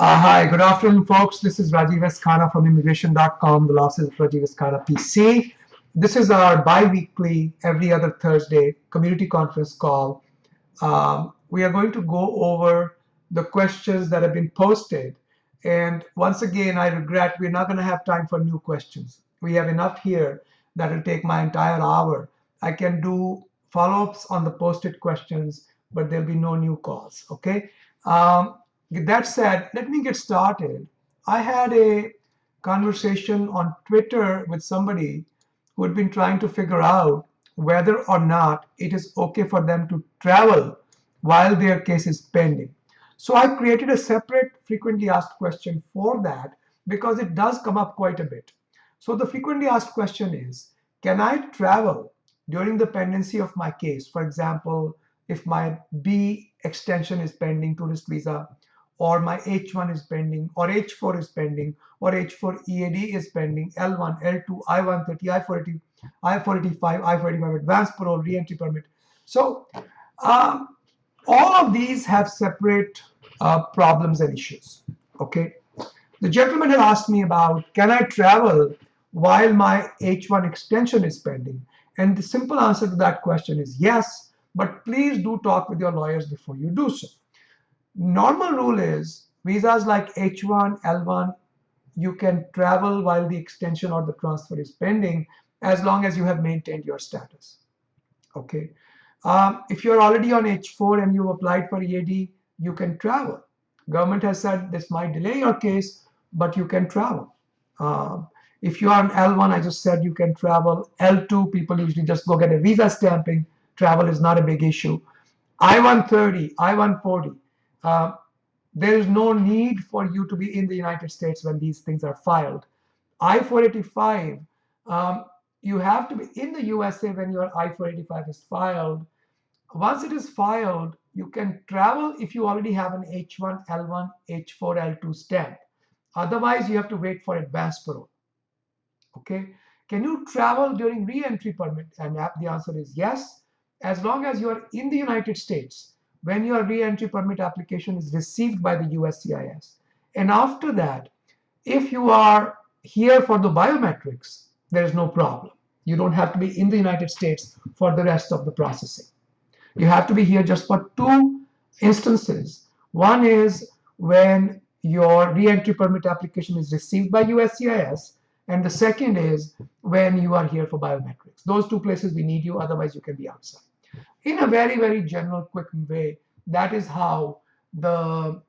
Hi, good afternoon, folks. This is Rajiv S. Khanna from immigration.com, the law of Rajiv S. Khanna PC. This is our bi weekly, every other Thursday community conference call. We are going to go over the questions that have been posted. And once again, I regret we're not going to have time for new questions. We have enough here that will take my entire hour. I can do follow ups on the posted questions, but there'll be no new calls. Okay. Um, with that said, let me get started. I had a conversation on Twitter with somebody who had been trying to figure out whether or not it is okay for them to travel while their case is pending. So I created a separate frequently asked question for that because it does come up quite a bit. So the frequently asked question is, can I travel during the pendency of my case? For example, if my B extension is pending, tourist visa, or my H1 is pending, or H4 is pending, or H4 EAD is pending, L1, L2, I-130, I-480, I-485, I-485 advanced parole, re-entry permit. So um, all of these have separate problems and issues. Okay. The gentleman had asked me about, can I travel while my H1 extension is pending? And the simple answer to that question is yes, but please do talk with your lawyers before you do so. Normal rule is visas like H1, L1, you can travel while the extension or the transfer is pending as long as you have maintained your status. Okay. If you're already on H4 and you applied for EAD, you can travel. Government has said this might delay your case, but you can travel. If you are on L1, I just said you can travel. L2, people usually just go get a visa stamping. Travel is not a big issue. I-130, I-140, uh, there is no need for you to be in the United States when these things are filed. I-485, um, you have to be in the USA when your I-485 is filed. Once it is filed, you can travel if you already have an H1, L1, H4, L2 stamp. Otherwise, you have to wait for advance parole. Okay. Can you travel during re-entry permit? And the answer is yes, as long as you are in the United States when your re-entry permit application is received by the USCIS. And after that, if you are here for the biometrics, there is no problem. You don't have to be in the United States for the rest of the processing. You have to be here just for two instances. One is when your re-entry permit application is received by USCIS, and the second is when you are here for biometrics. Those two places we need you, otherwise you can be outside. In a very, very general, quick way, that is how the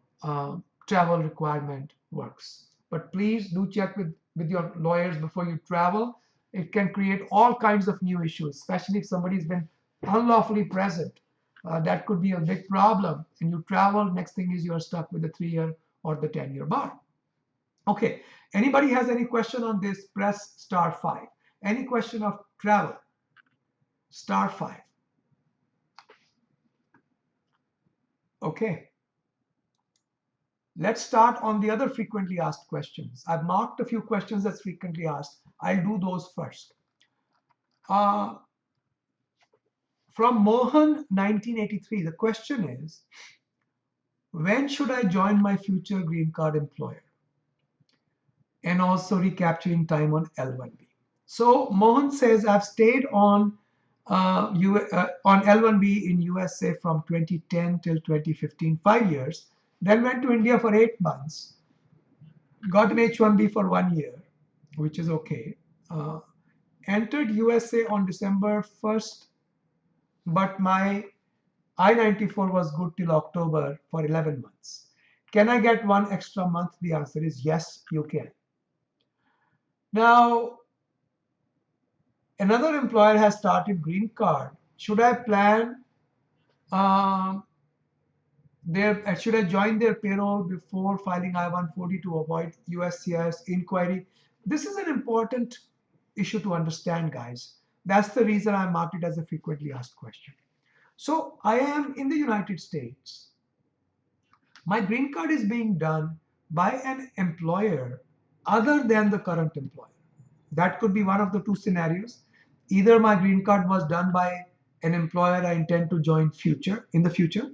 travel requirement works. But please do check with your lawyers before you travel. It can create all kinds of new issues, especially if somebody's been unlawfully present. That could be a big problem. And you travel, next thing is you're stuck with the 3 year or the 10-year bar. Okay, anybody has any question on this, press star 5. Any question of travel, star 5. Okay. Let's start on the other frequently asked questions. I've marked a few questions that's frequently asked. I'll do those first. Uh, from Mohan 1983, the question is, when should I join my future green card employer? And also recapturing time on L1B. So Mohan says, I've stayed on on L1B in USA from 2010 till 2015, 5 years, then went to India for 8 months, got an H1B for 1 year, which is okay. Uh, Entered USA on December 1st, but my I-94 was good till October for 11 months. Can I get one extra month? The answer is yes, you can. Now, another employer has started green card. Should I plan um, should I join their payroll before filing I-140 to avoid USCIS inquiry? This is an important issue to understand, guys. That's the reason I marked it as a frequently asked question. So I am in the United States. My green card is being done by an employer other than the current employer. That could be one of the two scenarios. Either my green card was done by an employer I intend to join future in the future,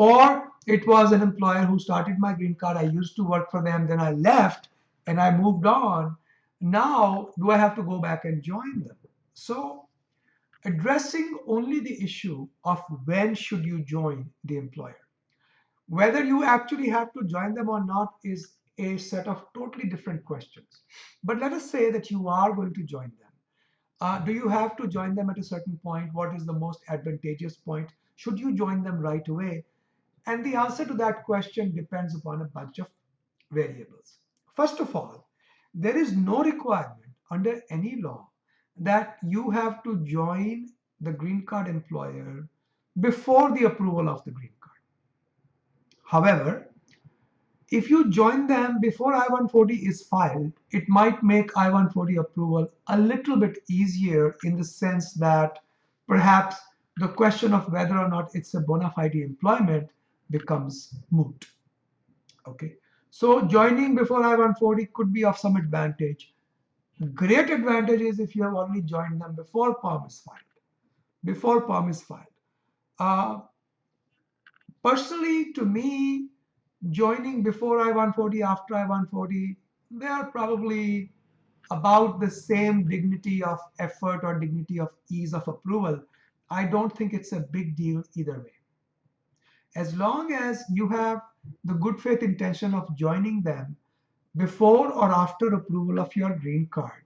Or it was an employer who started my green card. I used to work for them, then I left and I moved on. Now, do I have to go back and join them? So, addressing only the issue of when should you join the employer. Whether you actually have to join them or not is a set of totally different questions. But let us say that you are going to join them. Do you have to join them at a certain point? What is the most advantageous point? Should you join them right away? And the answer to that question depends upon a bunch of variables. First of all, there is no requirement under any law that you have to join the green card employer before the approval of the green card. However, if you join them before I-140 is filed, it might make I-140 approval a little bit easier in the sense that perhaps the question of whether or not it's a bona fide employment becomes moot. Okay, so joining before I-140 could be of some advantage. Great advantage is if you have already joined them before POM is filed. Before POM is filed. Uh, Personally, to me, joining before I-140, after I-140, they are probably about the same dignity of effort or dignity of ease of approval. I don't think it's a big deal either way. As long as you have the good faith intention of joining them before or after approval of your green card.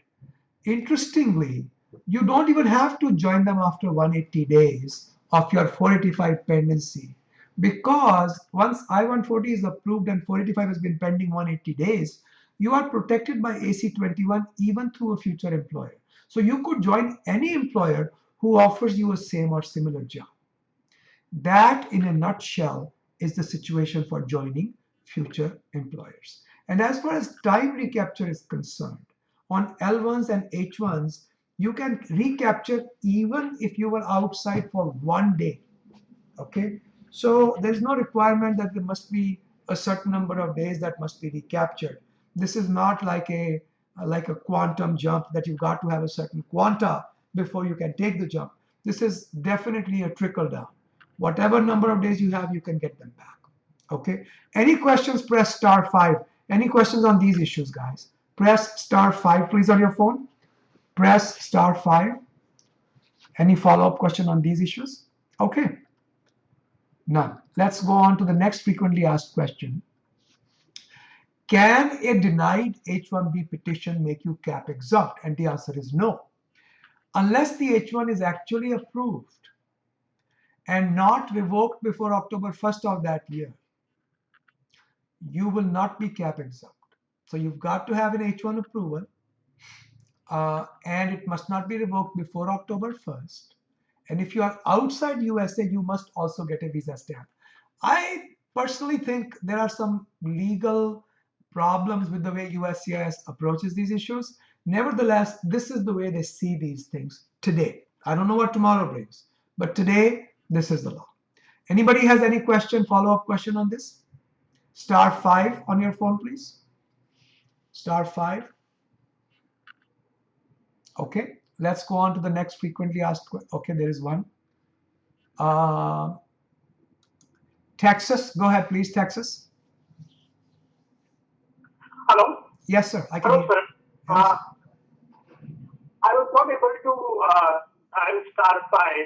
Interestingly, you don't even have to join them after 180 days of your 485 pendency, because once I-140 is approved and 485 has been pending 180 days, you are protected by AC-21 even through a future employer. So you could join any employer who offers you a same or similar job. That, in a nutshell, is the situation for joining future employers. And as far as time recapture is concerned, on L1s and H1s, you can recapture even if you were outside for 1 day. Okay, so there's no requirement that there must be a certain number of days that must be recaptured. This is not like a quantum jump that you've got to have a certain quanta before you can take the jump. This is definitely a trickle down. Whatever number of days you have, you can get them back. Okay. Any questions? Press *5. Any questions on these issues, guys? Press *5, please, on your phone. Press *5. Any follow-up question on these issues? Okay. None. Let's go on to the next frequently asked question. Can a denied H-1B petition make you cap exempt? And the answer is no. Unless the H-1 is actually approved and not revoked before October 1st of that year, you will not be cap exempt. So you've got to have an H-1 approval, and it must not be revoked before October 1st. And if you are outside USA, you must also get a visa stamp. I personally think there are some legal problems with the way USCIS approaches these issues. Nevertheless, this is the way they see these things today. I don't know what tomorrow brings, but today, this is the law. Anybody has any question, follow-up question on this? *5 on your phone, please. *5. Okay, let's go on to the next frequently asked question. Okay, there is one. Texas, go ahead, please, Texas. Hello? Yes, sir. I can Hello, hear. sir. Yes. I was not able to dial *5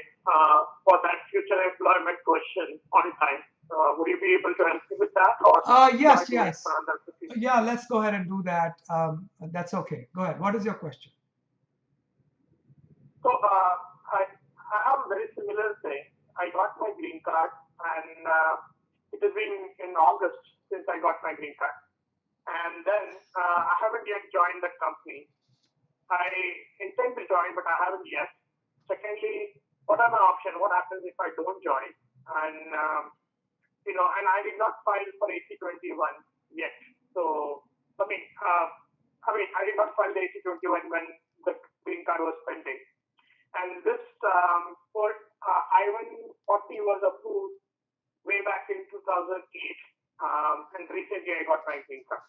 for that future employment question on time. Would you be able to help me with that? Or Yes, do I wait yes. for another 15? Yeah, let's go ahead and do that. That's okay. Go ahead. What is your question? So I have a very similar thing. I got my green card, and it has been in August since I got my green card. And then I haven't yet joined the company. I intend to join, but I haven't yet. Secondly, what are my options? What happens if I don't join? And and I did not file for AC-21 yet. So I did not file the AC-21 when the green card was pending. And this for I-140 was approved way back in 2008, and recently I got my green card.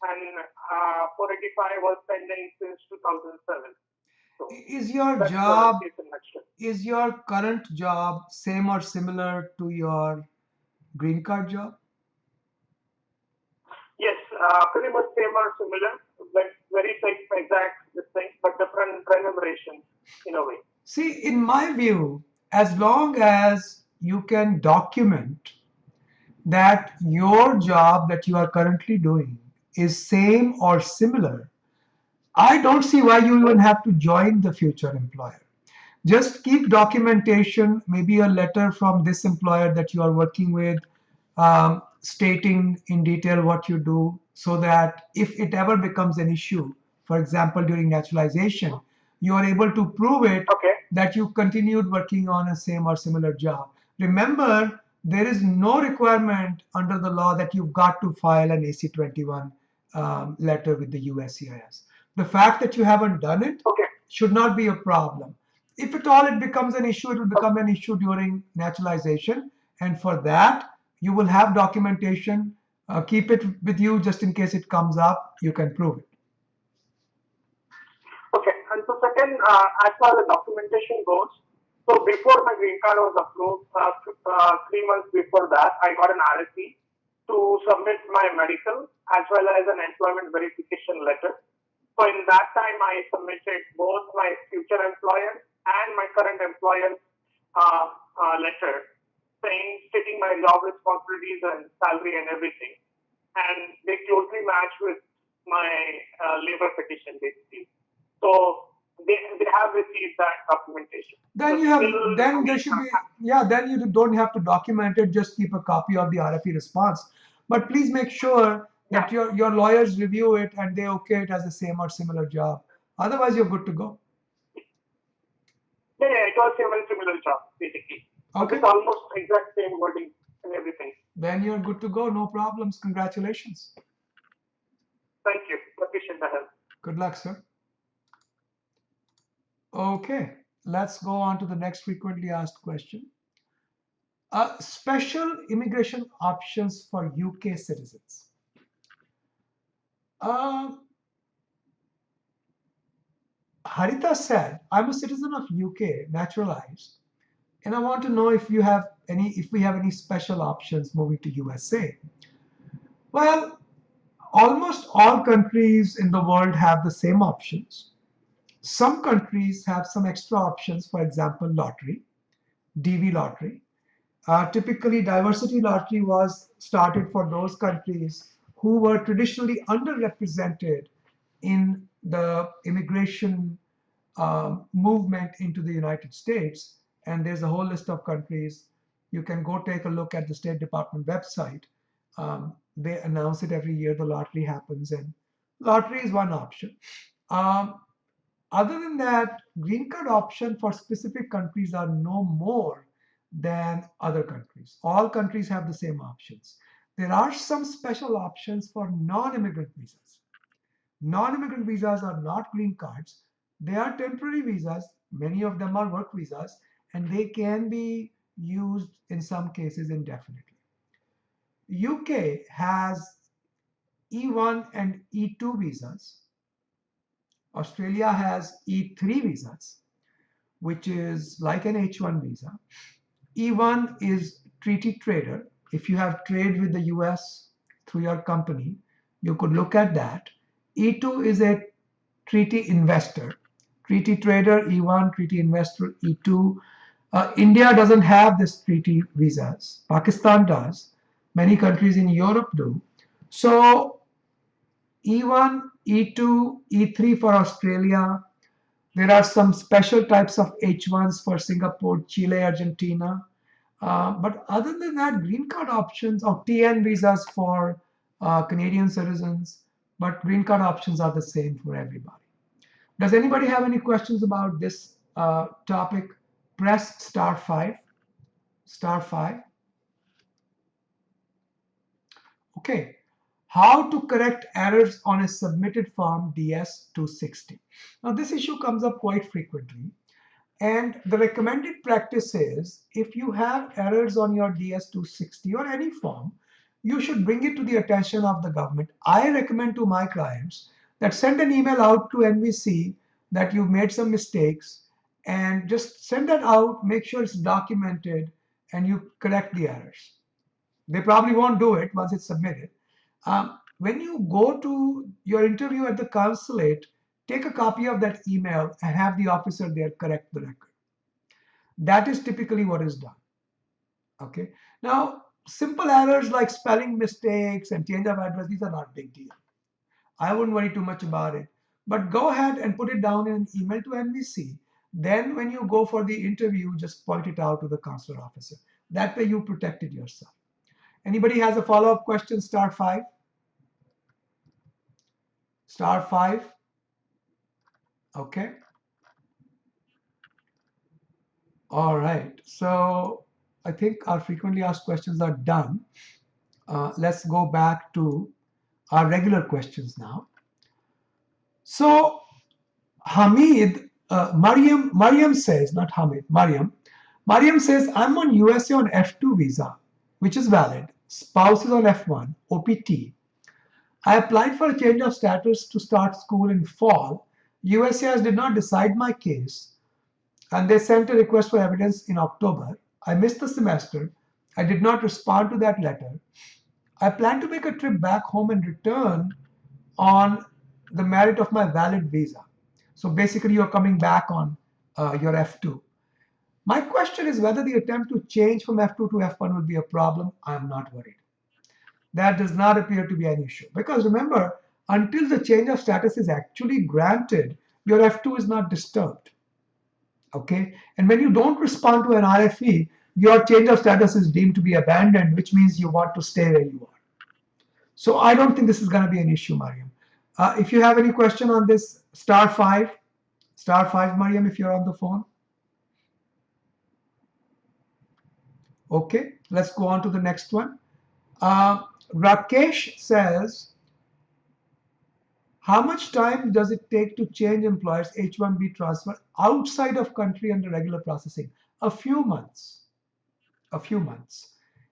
And 485 was pending since 2007. So Is your that's job, what it is in nutshell. is your current job same or similar to your green card job? Yes, pretty much same or similar, like very exact this thing, but different remuneration in a way. See, in my view, as long as you can document that your job that you are currently doing is same or similar, I don't see why you even have to join the future employer. Just keep documentation, maybe a letter from this employer that you are working with, stating in detail what you do, so that if it ever becomes an issue, for example, during naturalization, you are able to prove it Okay. that you continued working on a same or similar job. Remember, there is no requirement under the law that you've got to file an AC-21 letter with the USCIS. The fact that you haven't done it Okay. should not be a problem. If at all it becomes an issue, it will become an issue during naturalization. And for that, you will have documentation. Keep it with you just in case it comes up. You can prove it. Okay. And so second, as far as the documentation goes, so before my green card was approved, 3 months before that, I got an RSE to submit my medical as well as an employment verification letter. So in that time, I submitted both my future employer and my current employer's letter, stating my job responsibilities and salary and everything, and they closely match with my labor petition basically. So they have received that documentation. Then So you have, still, then there we should be, yeah, then you don't have to document it. Just keep a copy of the RFE response. But please make sure yeah, that your lawyers review it and they okay it as the same or similar job. Otherwise, you're good to go. yeah, it was similar job basically. Okay. With almost exact same wording and everything. Then you're good to go. No problems. Congratulations. Thank you. Appreciate the help. Good luck, sir. Okay, let's go on to the next frequently asked question. Special immigration options for UK citizens. Uh, Harita said, I'm a citizen of UK, naturalized, and I want to know if we have any special options moving to USA. Well, almost all countries in the world have the same options. Some countries have some extra options, for example, lottery, DV lottery. Typically, diversity lottery was started for those countries who were traditionally underrepresented in the immigration movement into the United States. And there's a whole list of countries. You can go take a look at the State Department website. They announce it every year. The lottery happens, and lottery is one option. Um, Other than that, green card option for specific countries are no more than other countries. All countries have the same options. There are some special options for non-immigrant visas. Non-immigrant visas are not green cards. They are temporary visas. Many of them are work visas, and they can be used in some cases indefinitely. UK has E1 and E2 visas. Australia has E3 visas, which is like an H1 visa. E1 is treaty trader. If you have trade with the US through your company, you could look at that. E2 is a treaty investor. Treaty trader, E1, treaty investor, E2. India doesn't have this treaty visas. Pakistan does. Many countries in Europe do. So E1, E2, E3 for Australia. There are some special types of H1s for Singapore, Chile, Argentina. But other than that, green card options or TN visas for Canadian citizens, but green card options are the same for everybody. Does anybody have any questions about this topic? Press star 5. Star 5. Okay. How to correct errors on a submitted form DS-260. Now, this issue comes up quite frequently. And the recommended practice is if you have errors on your DS-260 or any form, you should bring it to the attention of the government. I recommend to my clients that send an email out to NVC that you've made some mistakes and just send that out, make sure it's documented, and you correct the errors. They probably won't do it once it's submitted. When you go to your interview at the consulate, take a copy of that email and have the officer there correct the record. That is typically what is done. Okay. Now, simple errors like spelling mistakes and change of address, these are not big deal. I wouldn't worry too much about it. But go ahead and put it down in an email to NVC. Then when you go for the interview, just point it out to the consular officer. That way you protected yourself. Anybody has a follow-up question? Star five. Star five. Okay. All right. So I think our frequently asked questions are done. Let's go back to our regular questions now. So Hamid, Mariam says, not Hamid, Mariam says, I'm on USA on F2 visa, which is valid. Spouse is on F1, OPT. I applied for a change of status to start school in fall. USCIS did not decide my case, and they sent a request for evidence in October. I missed the semester. I did not respond to that letter. I plan to make a trip back home and return on the merit of my valid visa. So basically, you're coming back on your F2. My question is whether the attempt to change from F2 to F1 will be a problem. I'm not worried. That does not appear to be an issue. Because remember, until the change of status is actually granted, your F2 is not disturbed. Okay? And when you don't respond to an RFE, your change of status is deemed to be abandoned, which means you want to stay where you are. So I don't think this is going to be an issue, Mariam. If you have any question on this, star five, Mariam, if you're on the phone. Okay, let's go on to the next one. Rakesh says, how much time does it take to change employers H1B transfer outside of country under regular processing? A few months. A few months.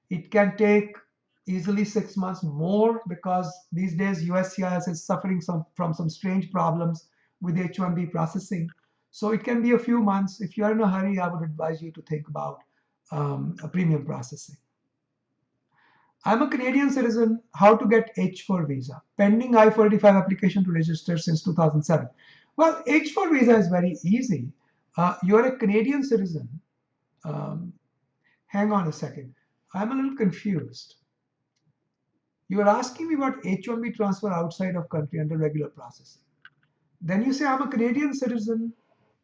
It can take easily 6 months more because these days USCIS is suffering from some strange problems with H1B processing. So it can be a few months. If you're in a hurry, I would advise you to think about a premium processing. I'm a Canadian citizen. How to get H4 visa? Pending I-485 application to register since 2007. Well, H4 visa is very easy. You're a Canadian citizen. Hang on a second. I'm a little confused. You are asking me about H1B transfer outside of country under regular processing. Then you say I'm a Canadian citizen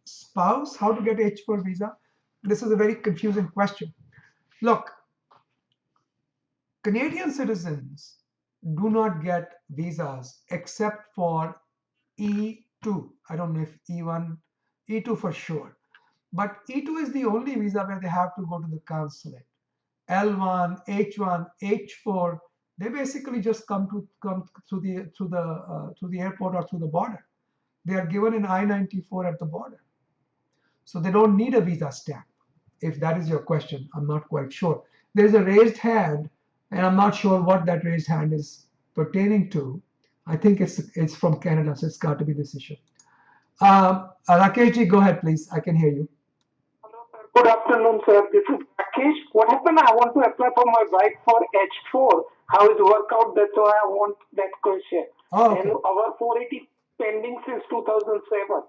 spouse. How to get H4 visa? This is a very confusing question. Look, Canadian citizens do not get visas except for E2. I don't know if E1, E2 for sure. But E2 is the only visa where they have to go to the consulate. L1, H1, H4, they basically just come through the airport or through the border. They are given an I-94 at the border, so they don't need a visa stamp. If that is your question, I'm not quite sure. There is a raised hand, and I'm not sure what that raised hand is pertaining to. I think it's from Canada, so it's got to be this issue. Rakeshji, go ahead, please. I can hear you. Hello, sir. Good afternoon, sir. This is Rakesh. What happened? I want to apply for my wife for H4. How it work out? That's why I want that question. Oh, okay. And our 480 pending since 2007.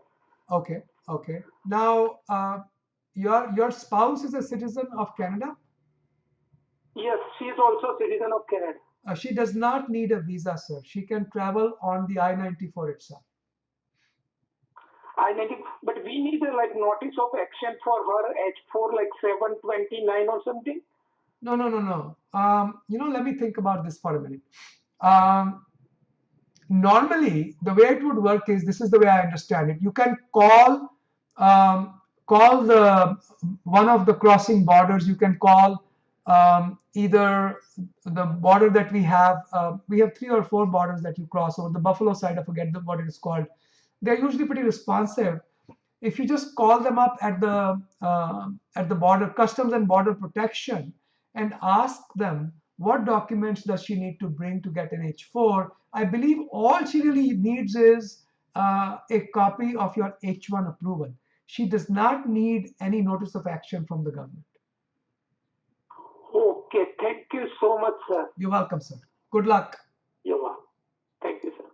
Okay, okay. Now, your spouse is a citizen of Canada? Yes, she is also a citizen of Canada. She does not need a visa, sir. She can travel on the I-94 itself. I-90, but we need a like notice of action for her H4 like 729 or something. No, no, no, no. Let me think about this for a minute. Normally, the way it would work is this is the way I understand it. You can call the one of the crossing borders. You can call either the border that we have. We have 3 or 4 borders that you cross over the Buffalo side. I forget what it is called. They're usually pretty responsive. If you just call them up at the border, Customs and Border Protection, and ask them what documents does she need to bring to get an H4, I believe all she really needs is a copy of your H1 approval. She does not need any notice of action from the government. Okay, thank you you so much, sir. You're welcome, sir. Good luck. You're welcome. Thank you, sir.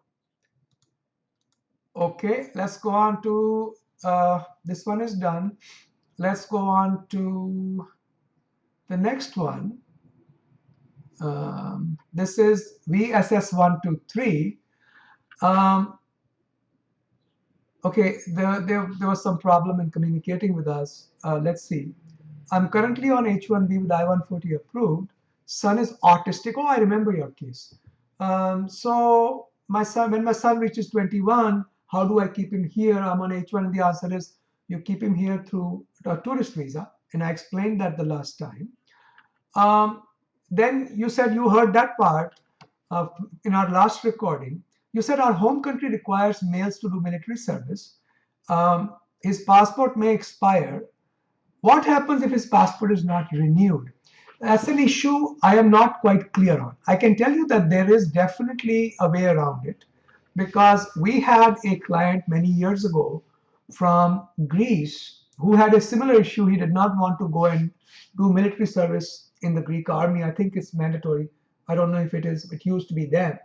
Okay, let's go on to this one is done. Let's go on to the next one. This is VSS123. Okay, there was some problem in communicating with us. Let's see. I'm currently on H1B with I-140 approved. Son is autistic. Oh, I remember your case. So when my son reaches 21, how do I keep him here? I'm on H1, and the answer is you keep him here through a tourist visa. And I explained that the last time. Then you said you heard that part in our last recording. You said our home country requires males to do military service. His passport may expire. What happens if his passport is not renewed? That's an issue I am not quite clear on. I can tell you that there is definitely a way around it because we had a client many years ago from Greece who had a similar issue. He did not want to go and do military service in the Greek army. I think it's mandatory. I don't know if it is. It used to be then.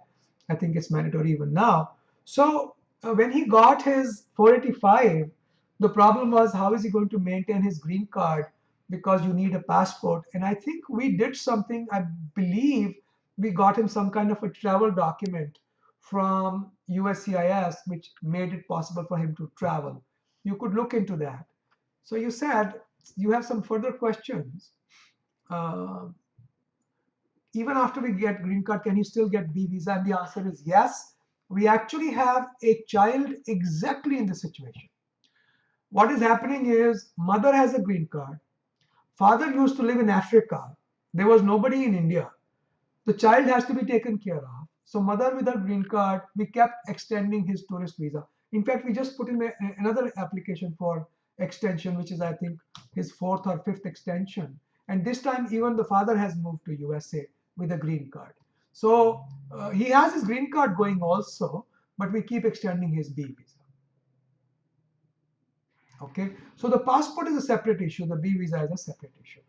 I think it's mandatory even now. So when he got his 485, the problem was how is he going to maintain his green card because you need a passport. And I think we did something, I believe we got him some kind of a travel document from USCIS, which made it possible for him to travel. You could look into that. So you said you have some further questions. Uh, Even after we get green card, can you still get B visa? And the answer is yes. We actually have a child exactly in this situation. What is happening is mother has a green card. Father used to live in Africa. There was nobody in India. The child has to be taken care of. So mother with her green card, we kept extending his tourist visa. In fact, we just put in another application for extension, which is I think his fourth or fifth extension. And this time even the father has moved to USA with a green card. So he has his green card going also, but we keep extending his B visa. Okay, so the passport is a separate issue, the B visa is a separate issue.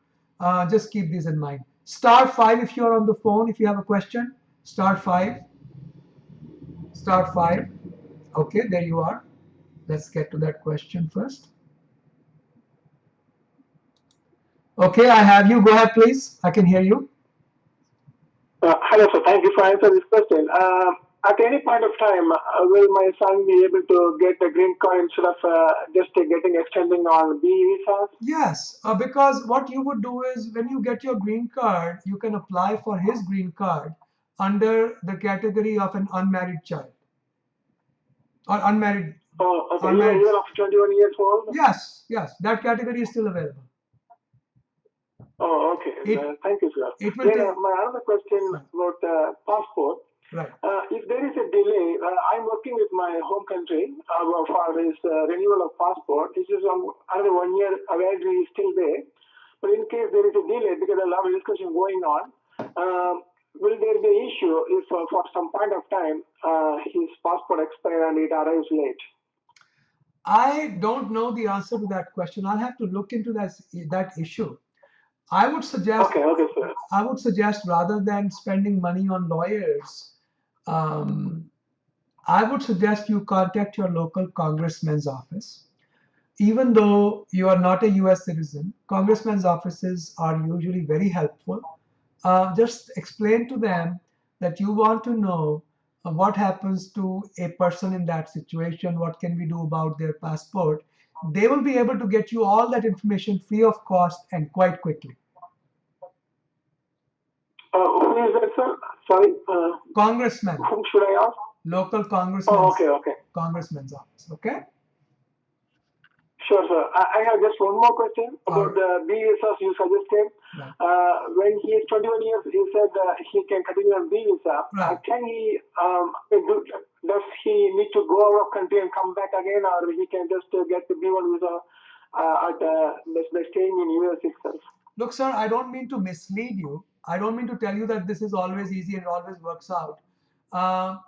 Just keep these in mind. Star 5 if you are on the phone, if you have a question. Star 5. Star 5. Okay, there you are. Let's get to that question first. Okay, I have you. Go ahead, please. I can hear you. Hello, sir. Thank you for answering this question. At any point of time, will my son be able to get a green card instead of just getting extending on B visas? Yes, because what you would do is when you get your green card, you can apply for his green card under the category of an unmarried child or unmarried. Oh, okay. Unmarried. Even after 21 years old? Yes, yes, that category is still available. Oh, okay. Thank you, sir. It will take. My other question about passport. Right. If there is a delay, I'm working with my home country for this renewal of passport. This is on another 1 year validity is still there. But in case there is a delay, because a lot of discussion going on, will there be an issue if for some point of time his passport expires and it arrives late? I don't know the answer to that question. I'll have to look into that issue. I would suggest. Okay, sir. I would suggest rather than spending money on lawyers, I would suggest you contact your local congressman's office. Even though you are not a US citizen, congressmen's offices are usually very helpful. Just explain to them that you want to know what happens to a person in that situation, what can we do about their passport. They will be able to get you all that information free of cost and quite quickly. Who is that, sir? Sorry. Congressman. Whom should I ask? Local congressman. Oh, okay. Congressman's office. Okay. Sure, sir. I have just one more question about the B visas you suggested. Right. When he is 21 years, you said he can continue on B visa. Right. Can he? Does he need to go out of country and come back again, or he can just get the B1 visa by staying in US itself? Look, sir, I don't mean to mislead you. I don't mean to tell you that this is always easy and always works out.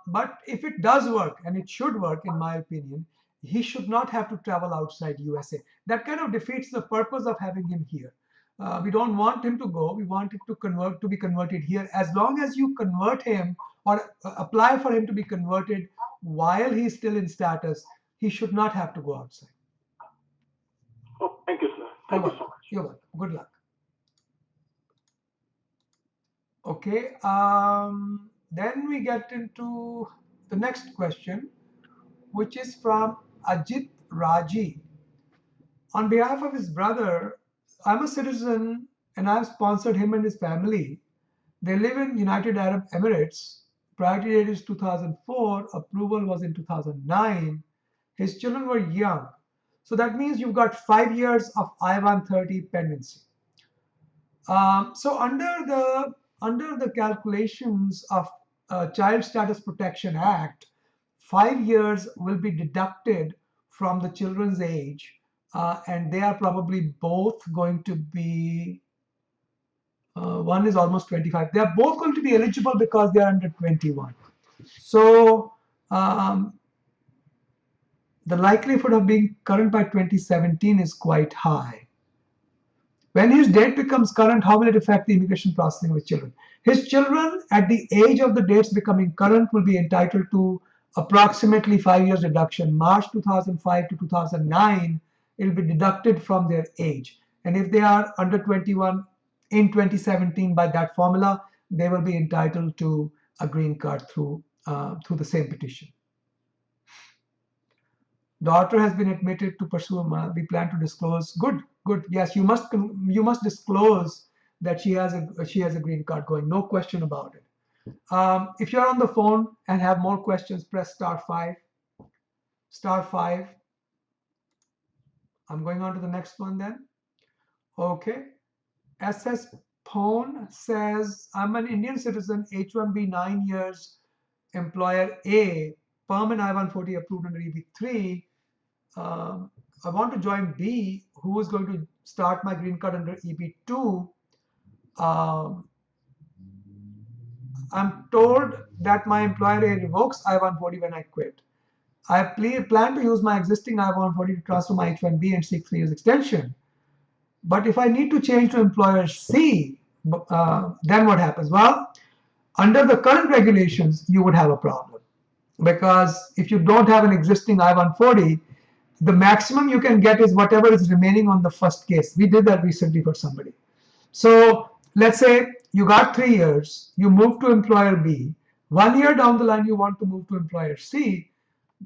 But if it does work, and it should work, in my opinion, he should not have to travel outside USA. That kind of defeats the purpose of having him here. We don't want him to go. We want him to be converted here. As long as you convert him or apply for him to be converted while he's still in status, he should not have to go outside. Oh, thank you, sir. Thank you so much. You're welcome. Good luck. Okay. Then we get into the next question, which is from Ajit Raji. On behalf of his brother, I'm a citizen and I've sponsored him and his family. They live in United Arab Emirates. Priority date is 2004. Approval was in 2009. His children were young. So that means you've got 5 years of I-130 pendency. So under the calculations of Child Status Protection Act, 5 years will be deducted from the children's age, and they are probably both going to be. One is almost 25. They are both going to be eligible because they are under 21. So the likelihood of being current by 2017 is quite high. When his date becomes current, how will it affect the immigration processing of his children? His children, at the age of the dates becoming current, will be entitled to approximately 5 years deduction. March 2005 to 2009, it will be deducted from their age. And if they are under 21 in 2017 by that formula, they will be entitled to a green card through the same petition. Daughter has been admitted to pursue we plan to disclose. Good. Yes, you must disclose that she has a green card going. No question about it. If you're on the phone and have more questions, press *5. *5. I'm going on to the next one then. Okay. SS Pone says, I'm an Indian citizen, H1B 9 years, employer A, permanent I-140 approved under EB3. I want to join B, who is going to start my green card under EB2. I'm told that my employer A revokes I-140 when I quit. I plan to use my existing I-140 to transfer my H1B and seek 3 years extension. But if I need to change to employer C, then what happens? Well, under the current regulations, you would have a problem. Because if you don't have an existing I-140, the maximum you can get is whatever is remaining on the first case. We did that recently for somebody. So let's say you got 3 years, you move to employer B. 1 year down the line, you want to move to employer C.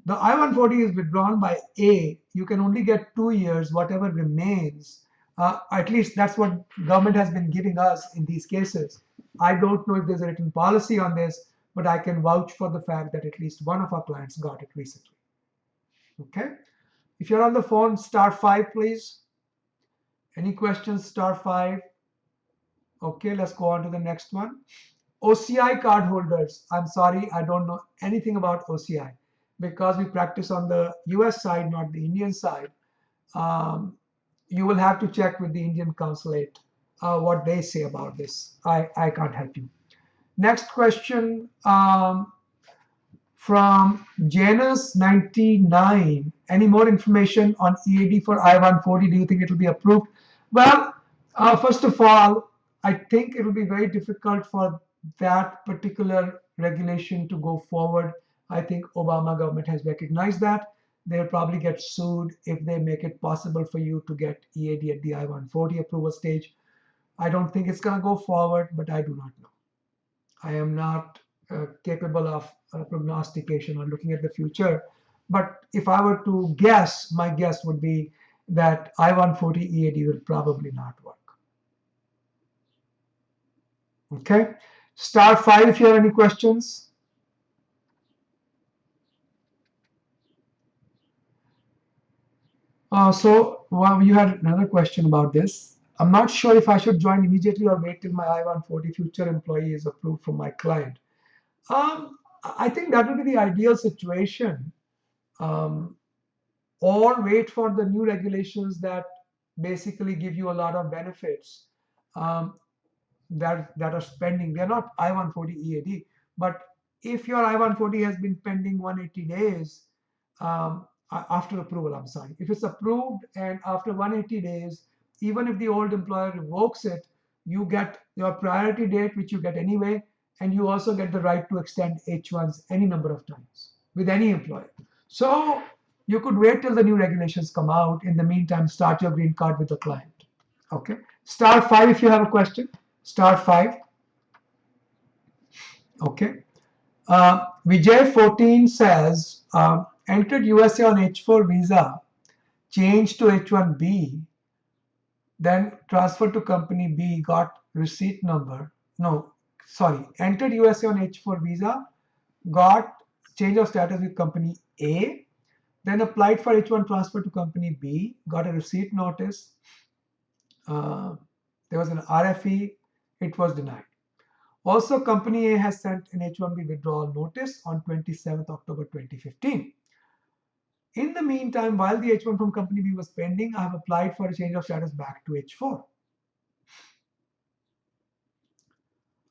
The I-140 is withdrawn by A. You can only get 2 years, whatever remains. At least that's what government has been giving us in these cases. I don't know if there's a written policy on this, but I can vouch for the fact that at least one of our clients got it recently. Okay. If you're on the phone, *5, please. Any questions? *5. Okay, let's go on to the next one. OCI card holders. I'm sorry, I don't know anything about OCI because we practice on the US side, not the Indian side. You will have to check with the Indian consulate what they say about this. I can't help you. Next question. From Janus99, any more information on EAD for I-140? Do you think it will be approved? Well, first of all, I think it will be very difficult for that particular regulation to go forward. I think Obama government has recognized that. They'll probably get sued if they make it possible for you to get EAD at the I-140 approval stage. I don't think it's going to go forward, but I do not know. I am not capable of prognostication or looking at the future. But if I were to guess, my guess would be that I-140 EAD will probably not work. Okay, *5 if you have any questions. Well, you had another question about this. I'm not sure if I should join immediately or wait till my I-140 future employee is approved from my client. I think that will be the ideal situation. Or wait for the new regulations that basically give you a lot of benefits that are pending. They're not I-140 EAD, but if your I-140 has been pending 180 days after approval, I'm sorry. If it's approved and after 180 days even if the old employer revokes it, you get your priority date, which you get anyway, and you also get the right to extend H1s any number of times with any employer. So you could wait till the new regulations come out. In the meantime, start your green card with the client. Okay. Star 5 if you have a question. Star 5. Okay. Vijay 14 says, entered USA on H4 visa, changed to H1B, then transferred to company B, got receipt number. No, sorry, entered USA on H4 visa, got change of status with company A, then applied for H1 transfer to company B, got a receipt notice. There was an RFE, it was denied. Also, company A has sent an H1B withdrawal notice on 27th October 2015. In the meantime, while the H1 from company B was pending, I have applied for a change of status back to H4.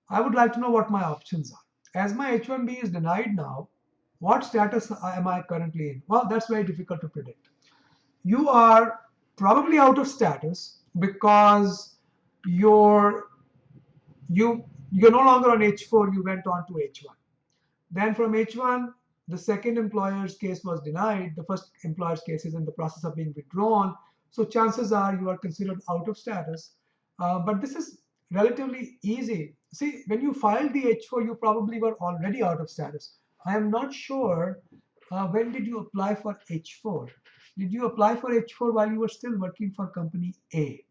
I would like to know what my options are. As my H1B is denied now, what status am I currently in? Well, that's very difficult to predict. You are probably out of status because you're no longer on H4, you went on to H1. Then from H1, the second employer's case was denied. The first employer's case is in the process of being withdrawn. So chances are you are considered out of status. But this is relatively easy. See, when you filed the H4, you probably were already out of status. I am not sure when did you apply for H4. Did you apply for H4 while you were still working for company A?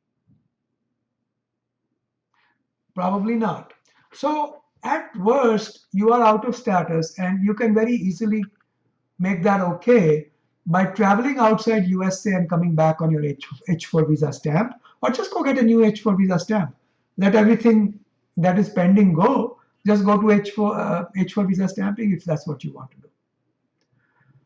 Probably not. So at worst, you are out of status, and you can very easily make that okay by traveling outside USA and coming back on your H4 visa stamp, or just go get a new H4 visa stamp. Let everything that is pending go. Just go to H4 visa stamping if that's what you want to do.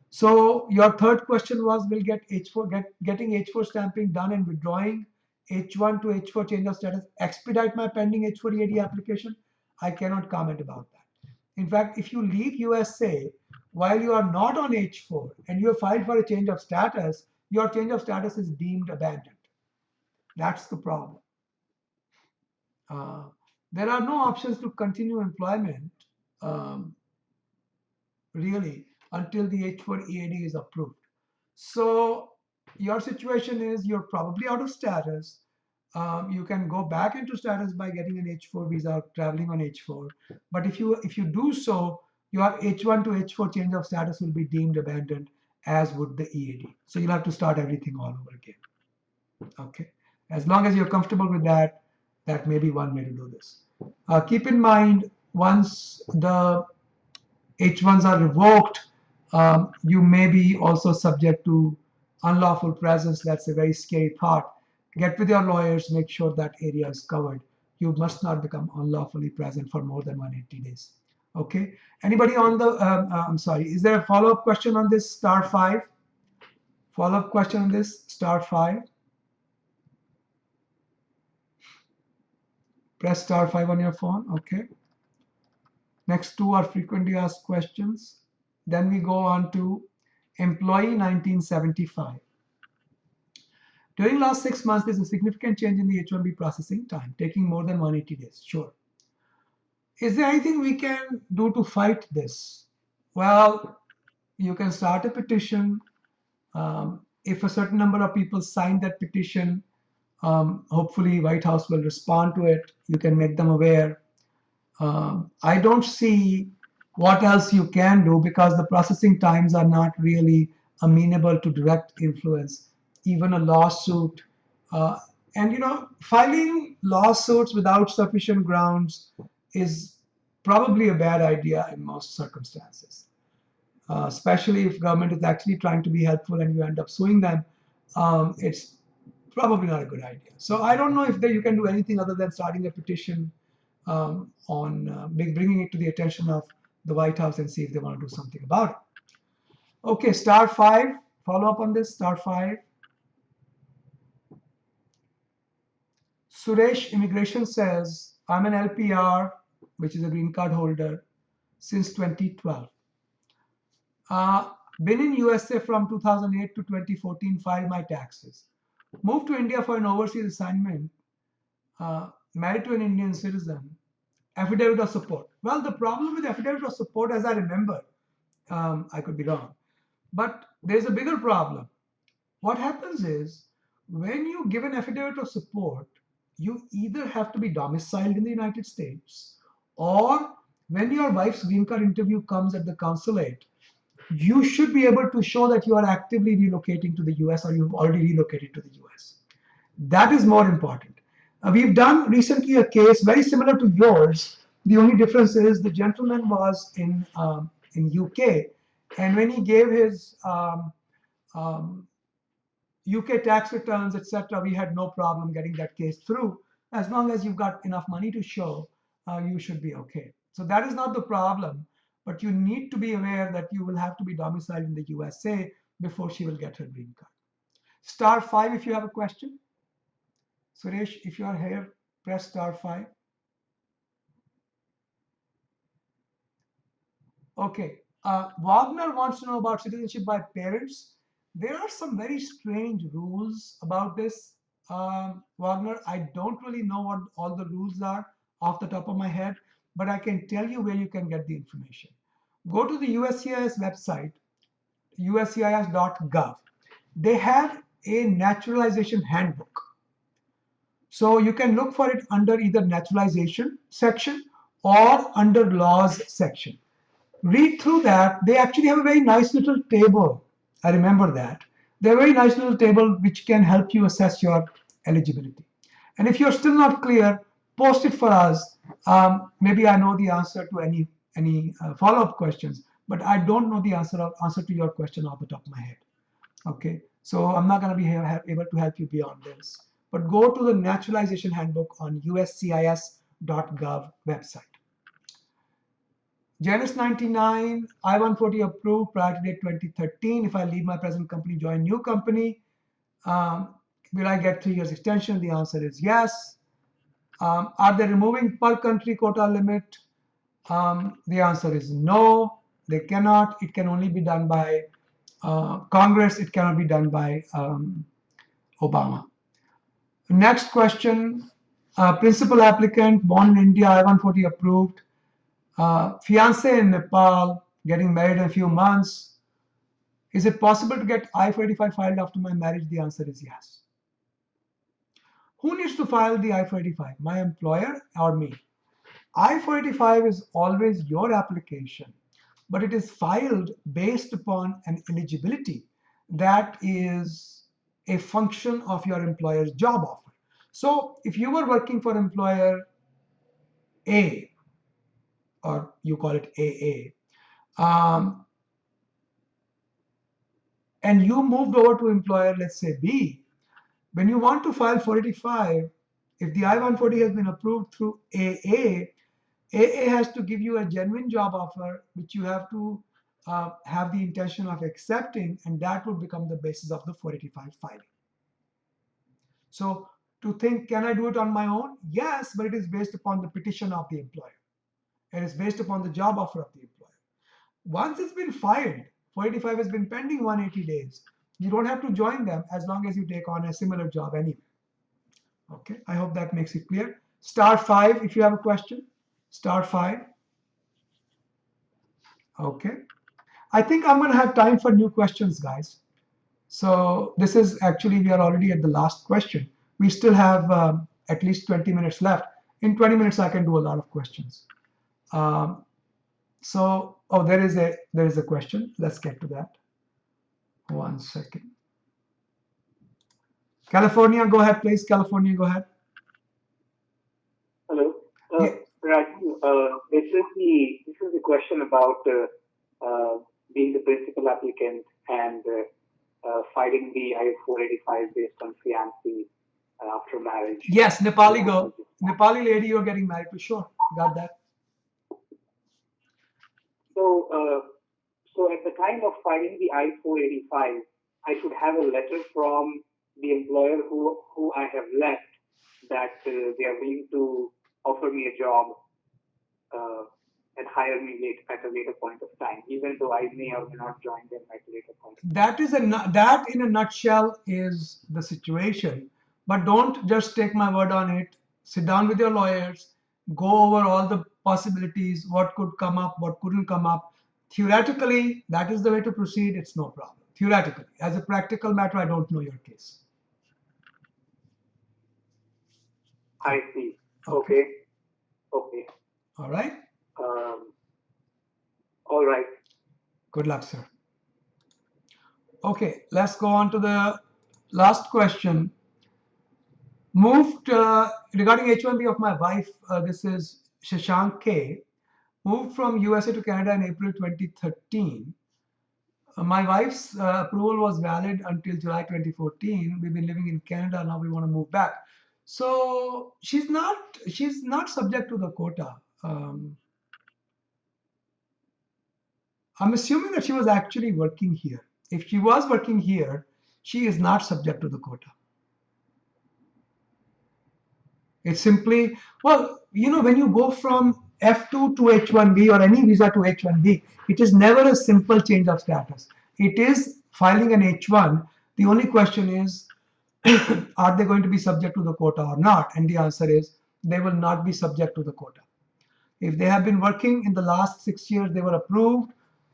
So your third question was, will getting H4 stamping done and withdrawing H1 to H4 change of status expedite my pending H4 EAD application? I cannot comment about that. In fact, if you leave USA while you are not on H4 and you have filed for a change of status, your change of status is deemed abandoned. That's the problem. There are no options to continue employment really until the H4 EAD is approved. So your situation is you're probably out of status. You can go back into status by getting an H4 visa, traveling on H4. But if you do so, your H1 to H4 change of status will be deemed abandoned, as would the EAD. So you'll have to start everything all over again. Okay. As long as you're comfortable with that, that may be one way to do this. Keep in mind, once the H1s are revoked, you may be also subject to unlawful presence. That's a very scary thought. Get with your lawyers, make sure that area is covered. You must not become unlawfully present for more than 180 days. Okay. Anybody on the, I'm sorry, is there a follow-up question on this star 5? Follow-up question on this star 5? Press star 5 on your phone. Okay. Next two are frequently asked questions. Then we go on to employee 1975. During last 6 months, there's a significant change in the H1B processing time, taking more than 180 days. Sure. Is there anything we can do to fight this? Well, you can start a petition. If a certain number of people sign that petition, hopefully White House will respond to it. You can make them aware. I don't see what else you can do because the processing times are not really amenable to direct influence, even a lawsuit. And filing lawsuits without sufficient grounds is probably a bad idea in most circumstances, especially if government is actually trying to be helpful and you end up suing them. It's probably not a good idea. So I don't know if you can do anything other than starting a petition on bringing it to the attention of the White House and see if they want to do something about it. Okay, star 5, follow up on this, star 5. Suresh Immigration says, I'm an LPR, which is a green card holder, since 2012. Been in USA from 2008 to 2014, filed my taxes. moved to India for an overseas assignment, married to an Indian citizen, affidavit of support. Well, the problem with affidavit of support, as I remember, I could be wrong, but there's a bigger problem. What happens is when you give an affidavit of support, you either have to be domiciled in the United States, or when your wife's green card interview comes at the consulate, you should be able to show that you are actively relocating to the US or you've already relocated to the US. That is more important. We've done recently a case very similar to yours. The only difference is the gentleman was in UK, and when he gave his um, UK tax returns, etc., we had no problem getting that case through. As long as you've got enough money to show, you should be okay. So that is not the problem, but you need to be aware that you will have to be domiciled in the USA before she will get her green card. Star 5 if you have a question. Suresh, if you are here, press star 5. Okay. Wagner wants to know about citizenship by parents. There are some very strange rules about this, Wagner. I don't really know what all the rules are off the top of my head, but I can tell you where you can get the information. Go to the USCIS website, uscis.gov. They have a naturalization handbook. So you can look for it under either naturalization section or under laws section. Read through that. They actually have a very nice little table. I remember that. They're a very nice little table which can help you assess your eligibility. And if you're still not clear, post it for us. Maybe I know the answer to any follow-up questions, but I don't know the answer to your question off the top of my head. Okay, so I'm not going to be able to help you beyond this. But go to the naturalization handbook on uscis.gov website. Janus 99, I-140 approved prior to date 2013. If I leave my present company, join new company, will I get 3 years extension? The answer is yes. Are they removing per country quota limit? The answer is no, they cannot. It can only be done by Congress. It cannot be done by Obama. Next question, principal applicant, born in India, I-140 approved. Fiance in Nepal, getting married in a few months. Is it possible to get I-485 filed after my marriage? The answer is yes. Who needs to file the I-485? My employer or me? I-485 is always your application, but it is filed based upon an eligibility that is a function of your employer's job offer. So if you were working for employer A, or you call it AA, and you moved over to employer, let's say B, when you want to file 485, if the I-140 has been approved through AA has to give you a genuine job offer, which you have to have the intention of accepting, and that will become the basis of the 485 filing. So to think, can I do it on my own? Yes, but it is based upon the petition of the employer. It is based upon the job offer of the employer. Once it's been filed, 485 has been pending 180 days. You don't have to join them as long as you take on a similar job anyway. Okay, I hope that makes it clear. Star 5 if you have a question. Star 5. Okay. I think I'm going to have time for new questions, guys. So this is actually, we are already at the last question. We still have at least 20 minutes left. In 20 minutes, I can do a lot of questions. So, oh, there is a question. Let's get to that. 1 second. California, go ahead, please. California, go ahead. Hello. Yeah. Raju, this is the question about being the principal applicant and filing the I-485 based on fiancé after marriage. Yes, Nepali girl, Nepali lady, you're getting married to. Sure, got that. So at the time of filing the I-485, I should have a letter from the employer who I have left that they are willing to offer me a job and hire me at a later point of time, even though I may or may not join them at a later point. That in a nutshell is the situation. But don't just take my word on it. Sit down with your lawyers, go over all the possibilities, what could come up, what couldn't come up. Theoretically, that is the way to proceed. It's no problem. Theoretically, as a practical matter, I don't know your case. I see. Okay. Okay. All right. All right. Good luck, sir. Okay, let's go on to the last question. Moved regarding H-1B of my wife. This is Shashank K. Moved from USA to Canada in April 2013. My wife's approval was valid until July 2014. We've been living in Canada. Now we want to move back. So she's not subject to the quota. I'm assuming that she was actually working here. If she was working here, she is not subject to the quota. It's simply, well, when you go from F2 to H1B or any visa to H1B, it is never a simple change of status. It is filing an H1. The only question is, are they going to be subject to the quota or not? And the answer is, they will not be subject to the quota. If they have been working in the last 6 years, they were approved,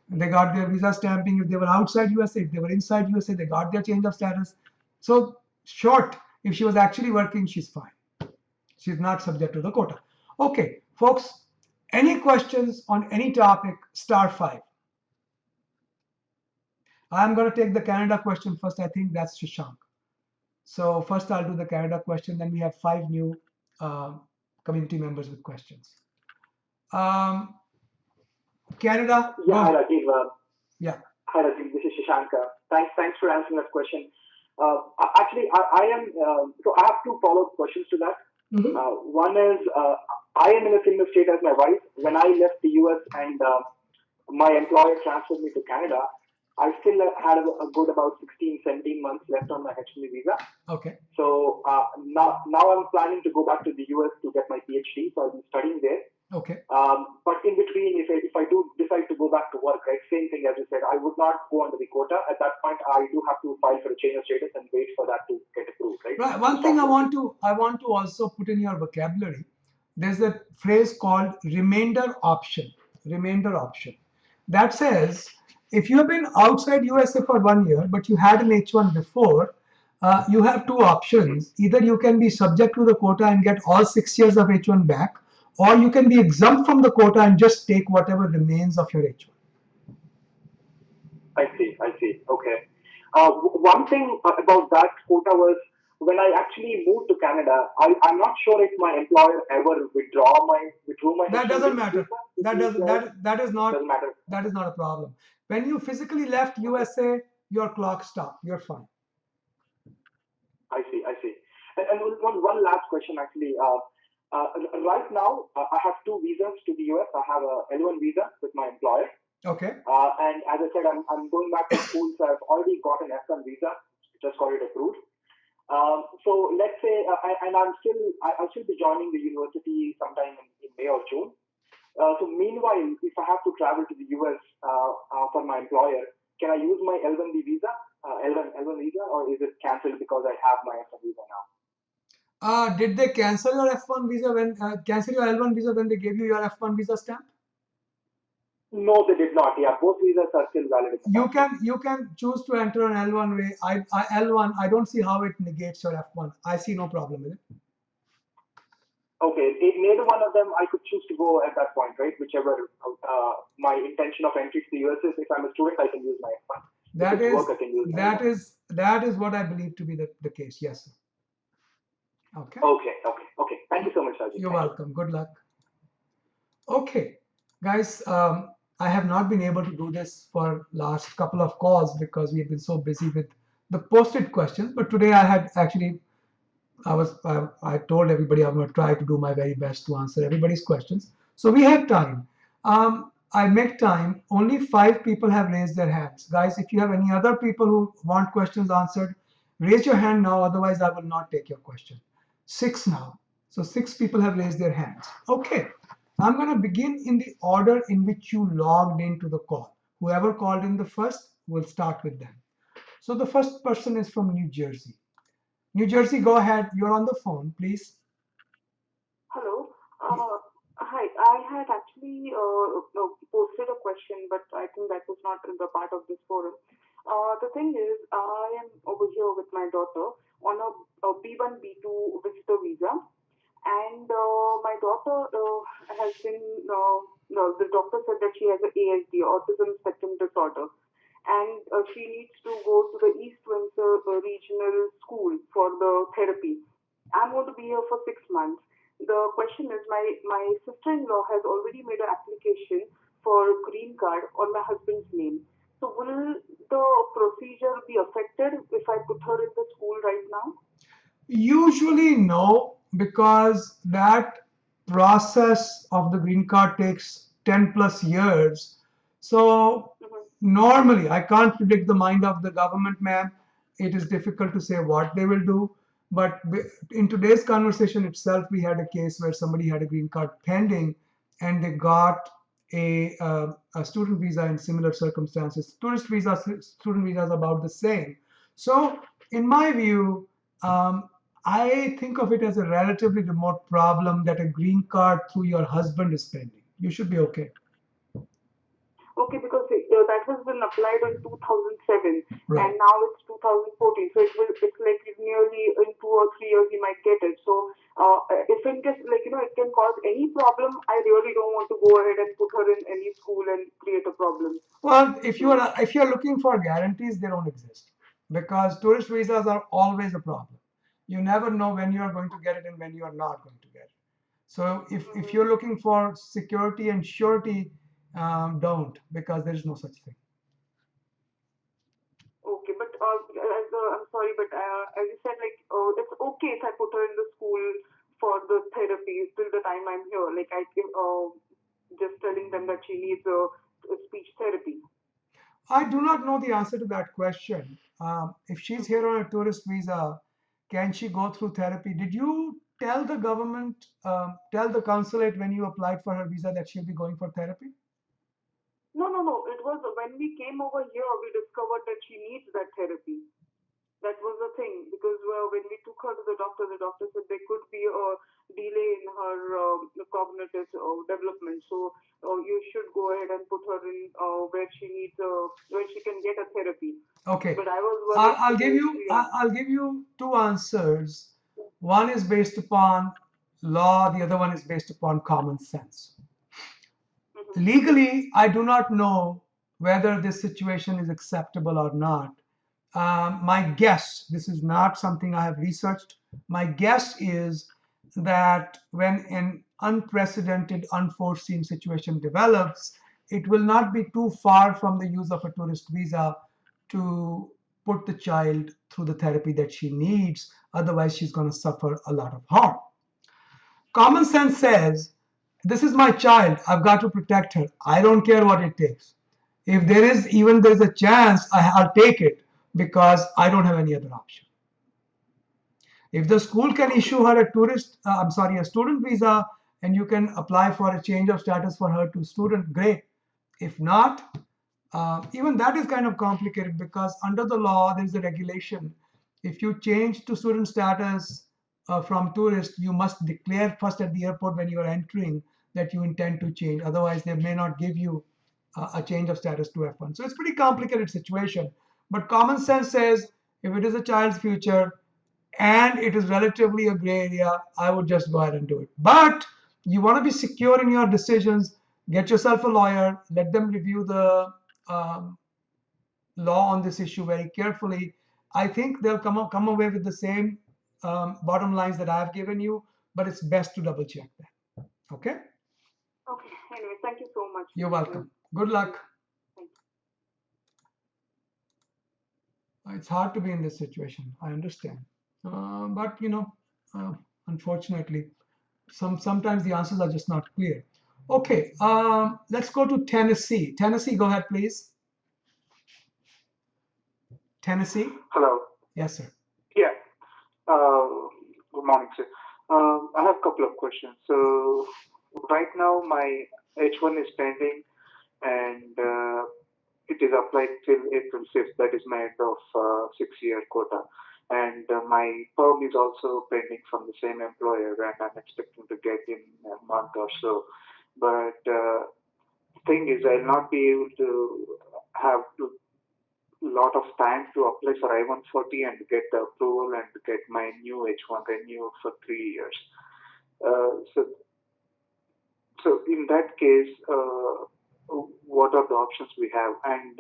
they got their visa stamping. If they were outside USA, if they were inside USA, they got their change of status. So short, if she was actually working, she's fine. She's not subject to the quota. Okay, folks, any questions on any topic, *5. I'm going to take the Canada question first. I think that's Shashank. So first I'll do the Canada question, then we have 5 new community members with questions. Canada. Yeah, hi Rajiv. Yeah. Hi Rajiv, this is Shashank. Thanks for answering that question. Actually, I am. So I have 2 follow-up questions to that. Mm-hmm. One is, I am in a similar state as my wife. When I left the US and my employer transferred me to Canada, I still had a good about 16, 17 months left on my H1B visa. Okay. So now I'm planning to go back to the US to get my PhD. So I'll be studying there. Okay. But in between, if I do decide to go back to work, right, same thing as you said, I would not go under the quota. At that point, I do have to file for a change of status and wait for that to get approved, right? Right. One thing I want to also put in your vocabulary. There's a phrase called remainder option. Remainder option. That says if you have been outside USA for 1 year, but you had an H1 before, you have 2 options. Either you can be subject to the quota and get all 6 years of H1 back, or you can be exempt from the quota and just take whatever remains of your H1. I see. Okay. One thing about that quota was when I actually moved to Canada, I'm not sure if my employer ever withdrew my. That doesn't matter. That is not. Doesn't matter. That is not a problem. When you physically left USA, your clock stopped. You're fine. I see. And one last question actually. Right now, I have 2 visas to the US. I have a L1 visa with my employer. Okay. And as I said, I'm going back to school, so I've already got an F1 visa. Just got it approved. So let's say, and I'll still be joining the university sometime in May or June. So meanwhile, if I have to travel to the US for my employer, can I use my L1B visa, L1 visa, or is it cancelled because I have my F1 visa now? Did they cancel your F1 visa cancel your L1 visa when they gave you your F1 visa stamp? No, they did not. Yeah, both visas are still valid. You can choose to enter an L1 way. L1, I don't see how it negates your F1. I see no problem with it. Okay, neither one of them I could choose to go at that point, right? Whichever my intention of entry to the US is, if I'm a student, I can use my F1. That is what I believe to be the case. Yes, sir. Okay. Okay. Thank you so much, Rajiv. You're welcome. Good luck. Okay, guys. I have not been able to do this for last couple of calls because we've been so busy with the posted questions. But today I had actually, I told everybody I'm going to try to do my very best to answer everybody's questions. So we have time. I make time. Only 5 people have raised their hands. Guys, if you have any other people who want questions answered, raise your hand now. Otherwise, I will not take your question. 6 now. So 6 people have raised their hands. Okay. I'm going to begin in the order in which you logged into the call. Whoever called in the first, we'll start with them. So the first person is from New Jersey. New Jersey, go ahead. You're on the phone, please. Hello. Hi. I had actually no, posted a question, but I think that was not in the part of this forum. The thing is, I am over here with my daughter on a B1, B2 visitor visa, and my daughter has been, no, the doctor said that she has a ASD, autism spectrum disorder, and she needs to go to the East Windsor Regional School for the therapy. I'm going to be here for 6 months. The question is, my sister-in-law has already made an application for a green card on my husband's name. So will the procedure be affected if I put her in the school right now? Usually, no, because that process of the green card takes 10 plus years. So, Hmm. normally, I can't predict the mind of the government, ma'am. It is difficult to say what they will do. But in today's conversation itself, we had a case where somebody had a green card pending and they got a student visa in similar circumstances. Tourist visa, student visa is about the same. So, in my view, um, I think of it as a relatively remote problem that a green card through your husband is pending. You should be okay. Okay, because that has been applied in 2007, and Right. now it's 2014. So it's like nearly in 2 or 3 years he might get it. So if in case, like, it can cause any problem, I really don't want to go ahead and put her in any school and create a problem. Well, So, if you're looking for guarantees, they don't exist because tourist visas are always a problem. You never know when you are going to get it and when you are not going to get it. So if mhm. you're looking for security and surety, don't because there is no such thing. Okay, but I'm sorry, but as you said, like, it's okay if I put her in the school for the therapy till the time I'm here. Like, I can just telling them that she needs a speech therapy. I do not know the answer to that question. If she's here Hmm. on a tourist visa, can she go through therapy? Did you tell the government, tell the consulate when you applied for her visa that she'll be going for therapy? No, no, no. It was when we came over here, we discovered that she needs that therapy. That was the thing because when we took her to the doctor said there could be a delay in her cognitive development. So you should go ahead and put her in where she can get a therapy. Okay, But I was worried because yeah. I'll give you two answers. One is based upon law, the other one is based upon common sense. Hmm. Legally, I do not know whether this situation is acceptable or not. My guess, this is not something I have researched, my guess is that when an unprecedented, unforeseen situation develops, it will not be too far from the use of a tourist visa to put the child through the therapy that she needs. Otherwise, she's going to suffer a lot of harm. Common sense says, this is my child. I've got to protect her. I don't care what it takes. If there's a chance, I'll take it because I don't have any other option. If the school can Okay. issue her a a student visa, and you can apply for a change of status for her to student, great. If not, even that is kind of complicated because under the law, there is a regulation. If you change to student status from tourist, you must declare first at the airport when you are entering that you intend to change. Otherwise, they may not give you a change of status to F1. So it's a pretty complicated situation. But common sense says if it is a child's future and it is relatively a gray area, I would just go ahead and do it. But you want to be secure in your decisions. Get yourself a lawyer. Let them review the um, law on this issue very carefully. I think they'll come away with the same bottom lines that I've given you, but it's best to double check that. Okay? Okay. Anyway, thank you so much. You're Uh, welcome. Good luck. thank It's hard to be in this situation. I understand, but uh, unfortunately, sometimes the answers are just not clear. Okay, let's go to Tennessee. Tennessee, go ahead, please. Tennessee. Hello. Yes, sir. Yeah. Good morning, sir. I have a couple of questions. So, right now my H1 is pending, and it is applied till April 5th. That is my end of 6-year quota. And my perm is also pending from the same employer, and I'm expecting to get in a month or so. But thing is, I'll not be able to have a lot of time to apply for I-140 and get the approval and get my new H1 renewed for 3 years. So in that case, what are the options we have? And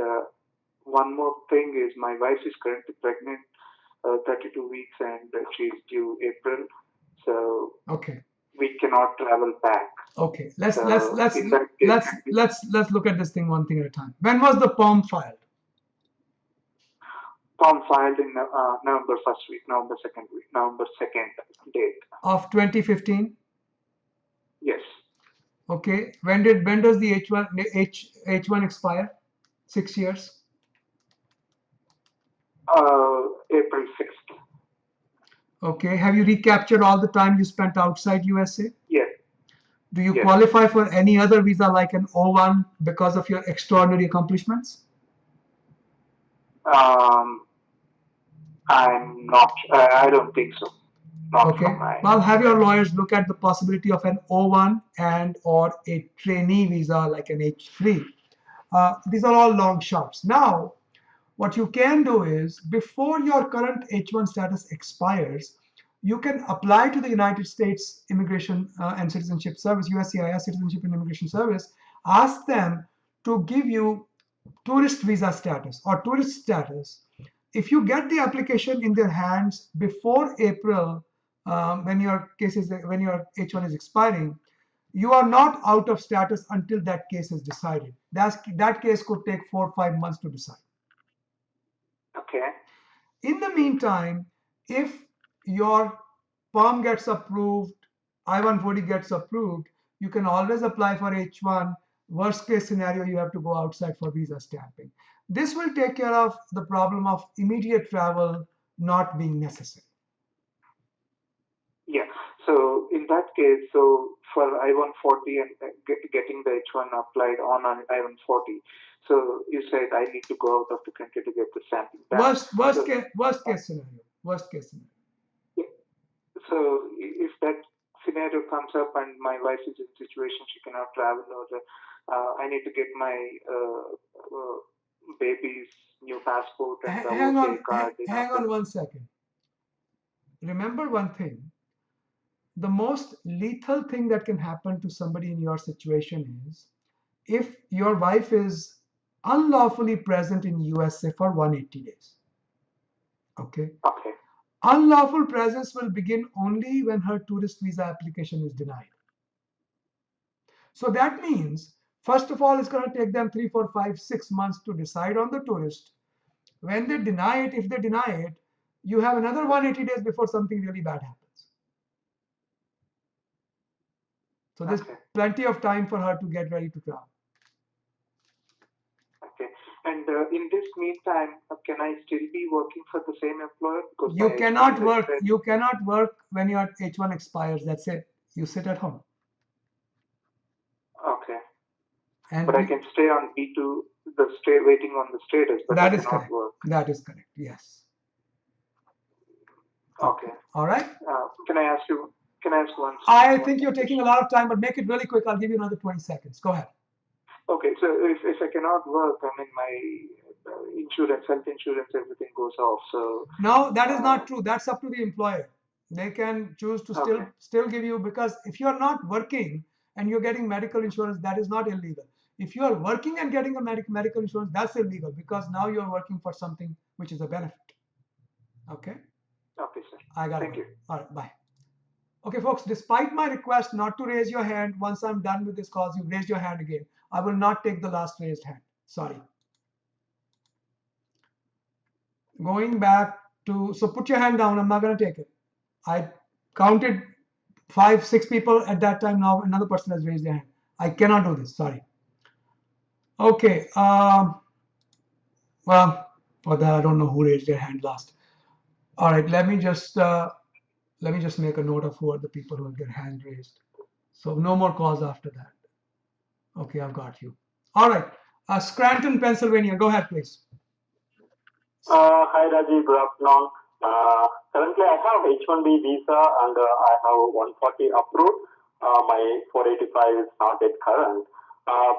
one more thing is my wife is currently pregnant, 32 weeks, and she's due April. So Okay. we cannot travel back. Okay. In that case, Let's look at this thing one thing at a time. When was the POM filed? POM filed in November 1st week, November 2nd date. Of 2015? Yes. Okay. When does the H1 expire? 6 years? April 6th. Okay. Have you recaptured all the time you spent outside USA? Yes. Do you qualify for any other visa like an O1 because of your extraordinary accomplishments? I'm not. I don't think so. Okay. Well, have your lawyers look at the possibility of an O1 and or a trainee visa like an H3. These are all long shots. Now, what you can do is before your current H1 status expires, you can apply to the United States Immigration and Citizenship Service, USCIS Citizenship and Immigration Service, ask them to give you tourist visa status or tourist status. If you get the application in their hands before April, when your H1 is expiring, you are not out of status until that case is decided. That case could take 4 or 5 months to decide. Okay. In the meantime, if your POM gets approved, I-140 gets approved, you can always apply for H1. Worst case scenario, you have to go outside for visa stamping. This will take care of the problem of immediate travel not being necessary. Yeah. So in that case, so for I-140 and getting the H1 applied on I-140, so you said I need to go out of the country to get the stamping back. Worst case scenario. Yeah. So if that scenario comes up and my wife is in a situation she cannot travel, or I need to get my baby's new passport and the OCI card. Hang on 1 second. Remember one thing. The most lethal thing that can happen to somebody in your situation is if your wife is unlawfully present in USA for 180 days. Okay. Okay. Unlawful presence will begin only when her tourist visa application is denied. So that means, first of all, it's going to take them 3, 4, 5, 6 months to decide on the tourist. When they deny it, if they deny it, you have another 180 days before something really bad happens. So there's plenty of time for her to get ready to travel. Okay. And in this meantime, can I still be working for the same employer? Because you cannot work. You cannot work when your H1 expires. That's it. You sit at home. Okay. And but I can stay on B2, waiting on the status, but that I is cannot correct. work. That is correct. Yes. Okay. All right. Can I ask you? Can I ask one? I think you're taking a lot of time, but make it really quick. I'll give you another 20 seconds. Go ahead. Okay. So if I cannot work, I mean my insurance, health insurance, everything goes off. So no, that is not true. That's up to the employer. They can choose to still give you, because if you're not working and you're getting medical insurance, that is not illegal. If you are working and getting a medical insurance, that's illegal, because now you're working for something which is a benefit. Okay. Okay, sir. I got it. Thank you. All right. Bye. Okay, folks, despite my request not to raise your hand, once I'm done with this call, you've raised your hand again. I will not take the last raised hand. Sorry. Going back to, so put your hand down. I'm not going to take it. I counted 5, 6 people at that time. Now another person has raised their hand. I cannot do this. Sorry. Okay. Well, for that, I don't know who raised their hand last. All right. Let me just make a note of who are the people who have their hand raised. So no more calls after that. Okay, I've got you. All right. Scranton, Pennsylvania. Go ahead, please. Hi Rajiv, good afternoon. Currently I have H1B visa and I have 140 approved. My 485 is not yet current.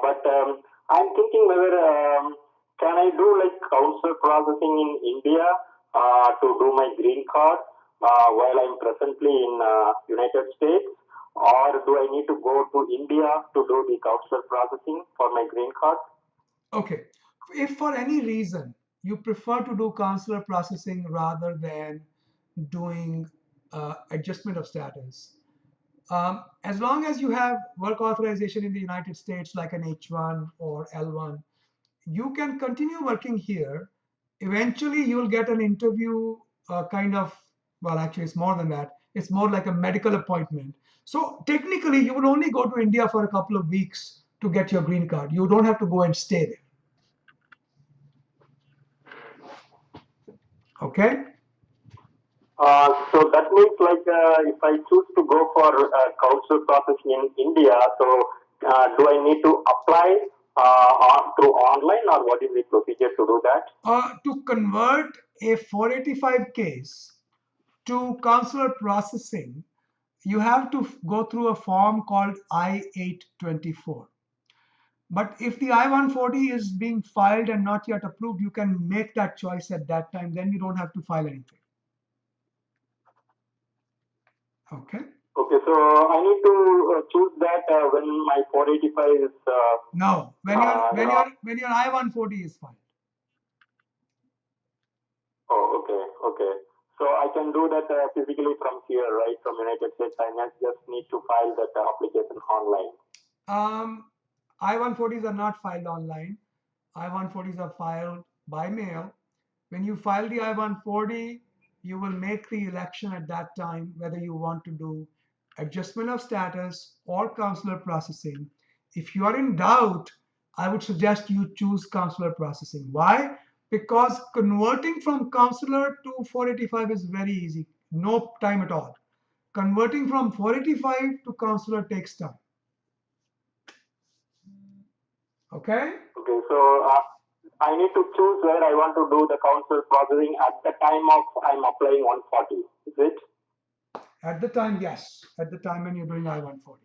But I'm thinking whether can I do like consular processing in India to do my green card while I'm presently in United States, or do I need to go to India to do the consular processing for my green card? Okay. If for any reason you prefer to do consular processing rather than doing adjustment of status, as long as you have work authorization in the United States, like an H1 or L1, you can continue working here. Eventually, you'll get an interview, well, actually, it's more than that. It's more like a medical appointment. So technically, you will only go to India for a couple of weeks to get your green card. You don't have to go and stay there. Okay? So that means like if I choose to go for council processing in India, so do I need to apply through online, or what is the procedure to do that? To convert a 485 case to consular processing, you have to go through a form called I-824. But if the I-140 is being filed and not yet approved, you can make that choice at that time. Then you don't have to file anything. Okay. Okay, so I need to choose that when my 485 is. No, when your I-140 is filed. Oh, okay, okay. So I can do that physically from here, right? From United States, I just need to file that application online. I-140s are not filed online. I-140s are filed by mail. When you file the I-140, you will make the election at that time whether you want to do adjustment of status or consular processing. If you are in doubt, I would suggest you choose consular processing. Why? Because converting from consular to 485 is very easy, no time at all. Converting from 485 to consular takes time. Okay? Okay, so I need to choose where I want to do the council processing at the time of I'm applying 140. Is it? At the time, yes. At the time when you're doing I-140.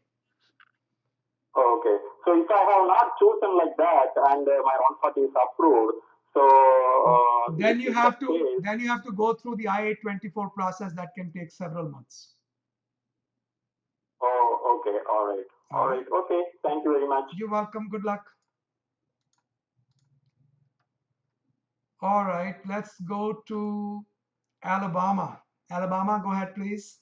Okay. So if I have not chosen like that and my 140 is approved, so then you have to go through the I-824 process that can take several months. Oh, okay. All right. All right. Okay. Thank you very much. You're welcome. Good luck. All right. Let's go to Alabama. Alabama, go ahead, please.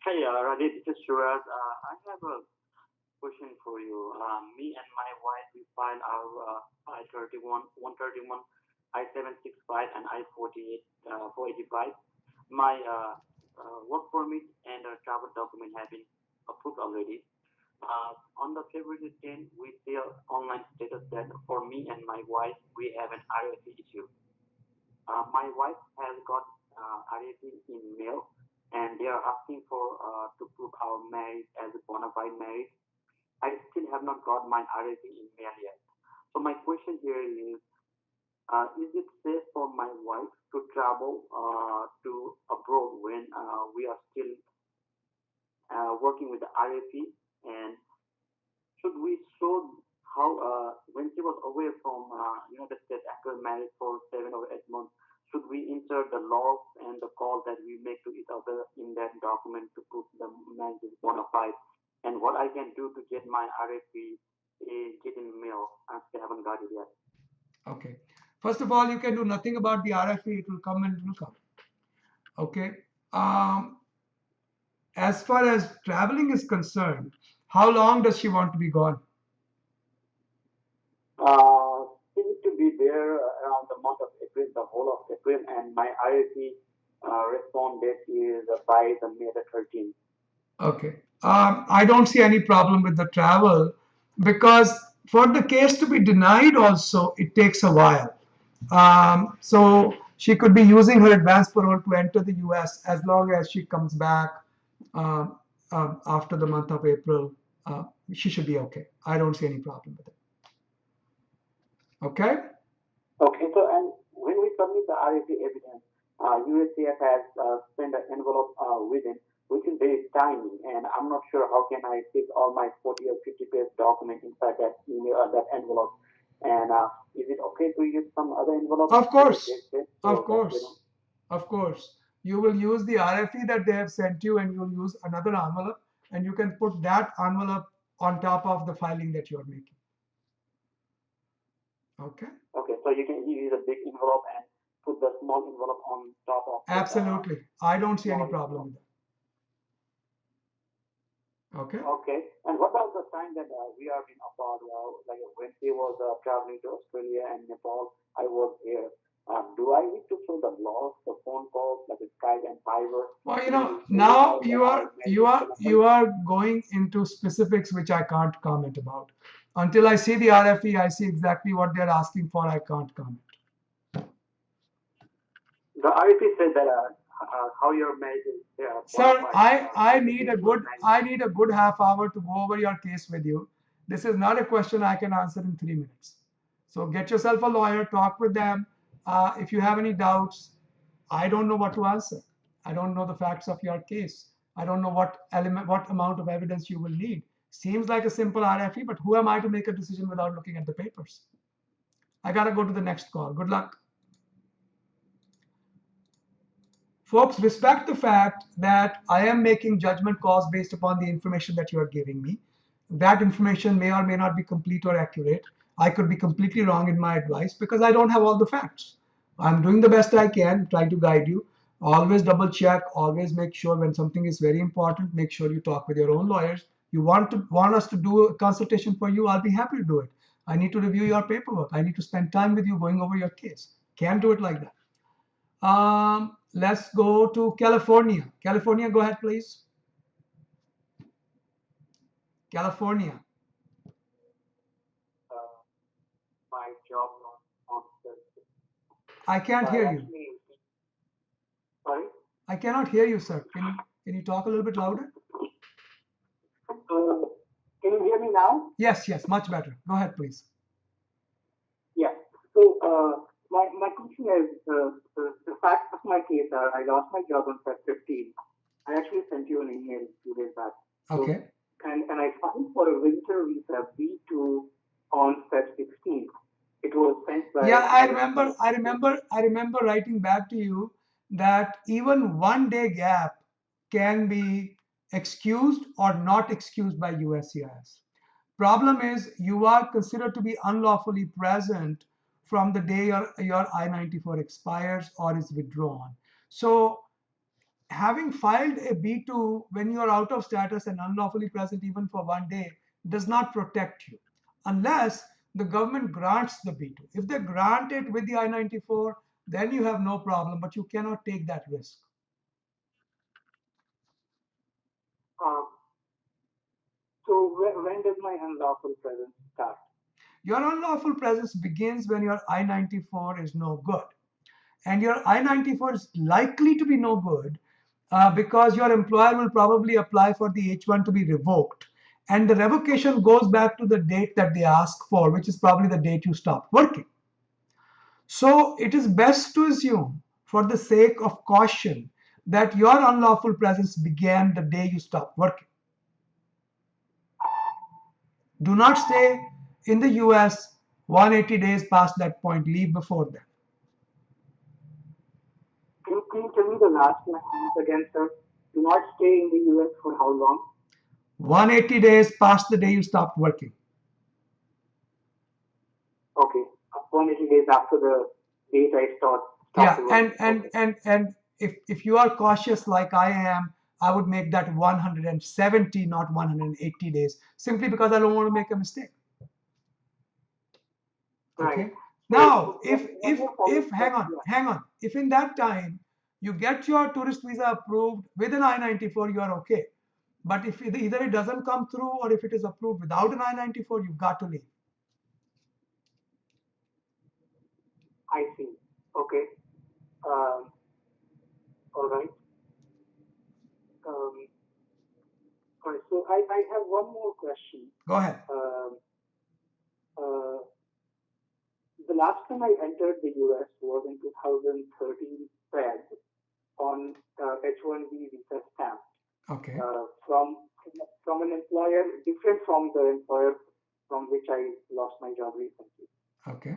Hey, Rajesh, this is Suraj. I have a question for you. Me and my wife, we filed our I-31, 131, I-765, and I-48, 485. My work permit and travel document have been approved already. On the February 10th, we see an online status that for me and my wife, we have an RFE issue. My wife has got RFE in mail, and they are asking for to prove our marriage as a bona fide marriage. I still have not got my RFE in mail yet. So my question here is it safe for my wife to travel to abroad when we are still working with the RFE? And should we show how when she was away from United States after marriage for 7 or 8 months, should we insert the logs and the call that we make to each other in that document to put the marriage is bona fide? And what I can do to get my RFE get in mail? I still haven't got it yet. Okay. First of all, you can do nothing about the RFE. It will come and it will come. Okay. As far as traveling is concerned, how long does she want to be gone? She needs to be there around the month of April, the whole of April, and my RFE response date is by the May the 13th. Okay. I don't see any problem with the travel because for the case to be denied also, it takes a while. So she could be using her advance parole to enter the US as long as she comes back after the month of April, she should be okay. I don't see any problem with it. Okay? Okay, so and when we submit the RFP evidence, USCF has sent an envelope within, which is very tiny, and I'm not sure how can I fit all my 40 or 50-page document inside that email or that envelope. And is it okay to use some other envelope? Of course. So Of course. Of course. You will use the RFE that they have sent you, and you'll use another envelope, and you can put that envelope on top of the filing that you're making. Okay? Okay, so you can use a big envelope and put the small envelope on top of Absolutely. I don't see any problem with that. Okay? Okay, and what about the time that we are in apart, like when he was traveling to Australia and Nepal, I was here. Do I need to fill the logs, the phone calls, like Skype and Fiverr? Well, now you are going into specifics which I can't comment about. Until I see the RFE, I see exactly what they're asking for. I can't comment. The RFP said that how your marriage is. Sir, I need a good half hour to go over your case with you. This is not a question I can answer in 3 minutes. So get yourself a lawyer, talk with them. If you have any doubts, I don't know what to answer. I don't know the facts of your case. I don't know what amount of evidence you will need. Seems like a simple RFE, but who am I to make a decision without looking at the papers? I gotta go to the next call. Good luck. Folks, respect the fact that I am making judgment calls based upon the information that you are giving me. That information may or may not be complete or accurate. I could be completely wrong in my advice because I don't have all the facts. I'm doing the best I can, trying to guide you. Always double check, always make sure when something is very important, make sure you talk with your own lawyers. You want us to do a consultation for you, I'll be happy to do it. I need to review your paperwork. I need to spend time with you going over your case. Can't do it like that. Let's go to California. California, go ahead, please. California. My job on I can't hear you. Sorry? I cannot hear you, sir. Can you talk a little bit louder? Can you hear me now? Yes, much better. Go ahead, please. Yeah. So my question is the facts of my case are I lost my job on Feb 15. I actually sent you an email 2 days back. Okay. And I filed for a visitor visa B2 on Feb 16. It was sent by. Yeah, I remember writing back to you that even 1 day gap can be excused or not excused by USCIS. Problem is you are considered to be unlawfully present from the day your I-94 expires or is withdrawn. So having filed a B2 when you are out of status and unlawfully present even for 1 day does not protect you unless the government grants the B2. If they grant it with the I-94, then you have no problem, but you cannot take that risk. So when does my unlawful presence start? Your unlawful presence begins when your I-94 is no good. And your I-94 is likely to be no good because your employer will probably apply for the H-1 to be revoked. And the revocation goes back to the date that they ask for, which is probably the date you stop working. So it is best to assume, for the sake of caution, that your unlawful presence began the day you stopped working. Do not stay in the US 180 days past that point. Leave before then. Can you tell me the last line again, sir? Do not stay in the US for how long? 180 days past the day you stopped working. Okay, 180 days after the date I stopped yeah, and if you are cautious like I am, I would make that 170, not 180 days, simply because I don't want to make a mistake. Okay. Right. Now, if hang on, if in that time you get your tourist visa approved with an I-94, you are okay. But if either it doesn't come through or if it is approved without an I-94, you've got to leave. I see. Okay. All right. Sorry, so I have one more question. Go ahead. The last time I entered the US was in 2013 Feb on H-1B visa stamp Okay. from an employer different from the employer from which I lost my job recently. Okay.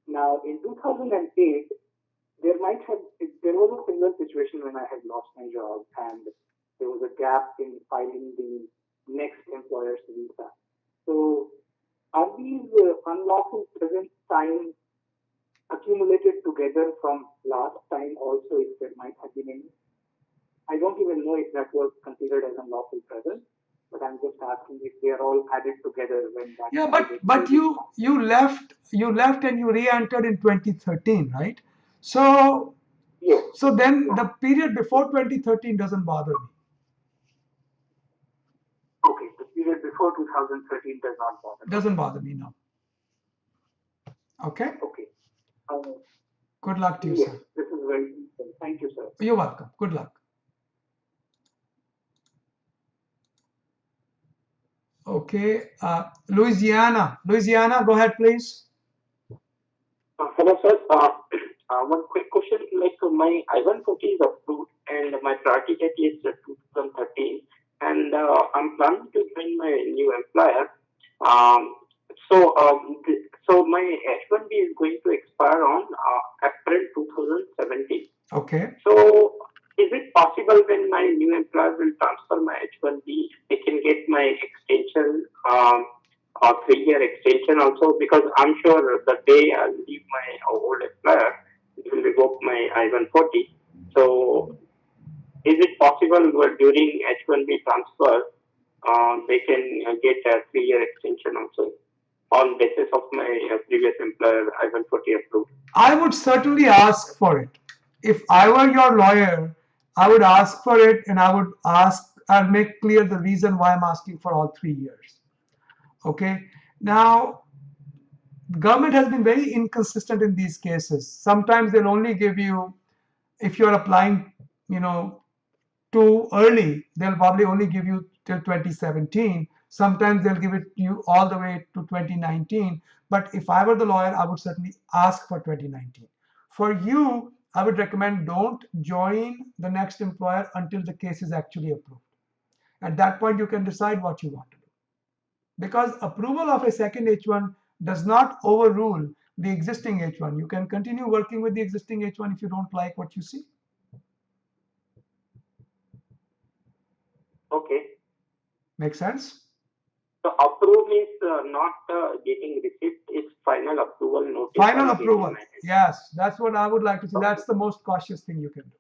Now, in 2008, there was a similar situation when I had lost my job, and there was a gap in filing the next employer's visa. So, are these unlawful present time accumulated together from last time also, if there might have been any? I don't even know if that was considered as unlawful present, but I'm just asking if they are all added together when that. Yeah, but you left and you re-entered in 2013, right? So Yes. so then the period before 2013 doesn't bother me. Okay, the period before 2013 does not bother. Doesn't bother me, no. Okay. Okay. Good luck to you, Yes, sir. this is very useful. Thank you, sir. You're welcome. Good luck. Okay. Louisiana, go ahead, please. Hello, sir. One quick question. Like my I-140 is approved and my priority date is 2013, and I'm planning to join my new employer. So my H-1B is going to expire on April 2017. Okay. So is it possible when my new employer will transfer my H-1B, they can get my extension? Or 3-year extension also, because I'm sure the day I leave my old employer, it will revoke my I-140. So, is it possible during H-1B transfer, they can get a 3-year extension also on basis of my previous employer I-140 approved? I would certainly ask for it. If I were your lawyer, I would ask for it, and I'll make clear the reason why I'm asking for all 3 years. Okay. Now, the government has been very inconsistent in these cases. Sometimes they'll only give you, if you're applying, too early, they'll probably only give you till 2017. Sometimes they'll give it to you all the way to 2019. But if I were the lawyer, I would certainly ask for 2019. For you, I would recommend don't join the next employer until the case is actually approved. At that point, you can decide what you want to do. Because approval of a second H1 does not overrule the existing H1. You can continue working with the existing H1 if you don't like what you see. Okay. Make sense? So approve means not getting receipt, it's final approval notice. Final approval. Yes, that's what I would like to see. Okay. That's the most cautious thing you can do.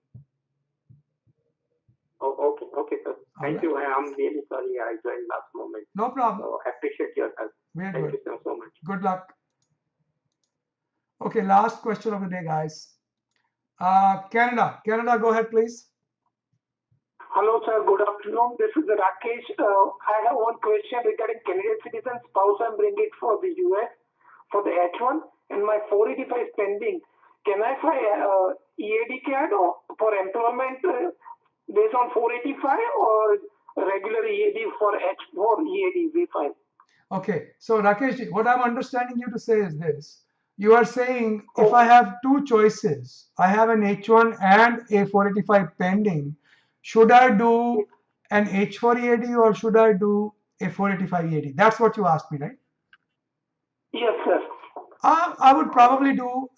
Oh, okay, sir. Thank you. Right. I'm really sorry I joined last moment. No problem. So appreciate your help. Thank you so much. Good luck. Okay, last question of the day, guys. Canada, go ahead, please. Hello, sir. Good afternoon. This is Rakesh. I have one question regarding Canadian citizen spouse. I'm bringing it for the US for the H1, and my 485 is pending. Can I file EAD card or for employment based on 485 or regular EAD for H4 EAD V5? Okay, so Rakesh, what I'm understanding you to say is this. You are saying if I have two choices, I have an H1 and a 485 pending, should I do an H4 EAD or should I do a 485 EAD? That's what you asked me, right? Yes, sir. I would probably do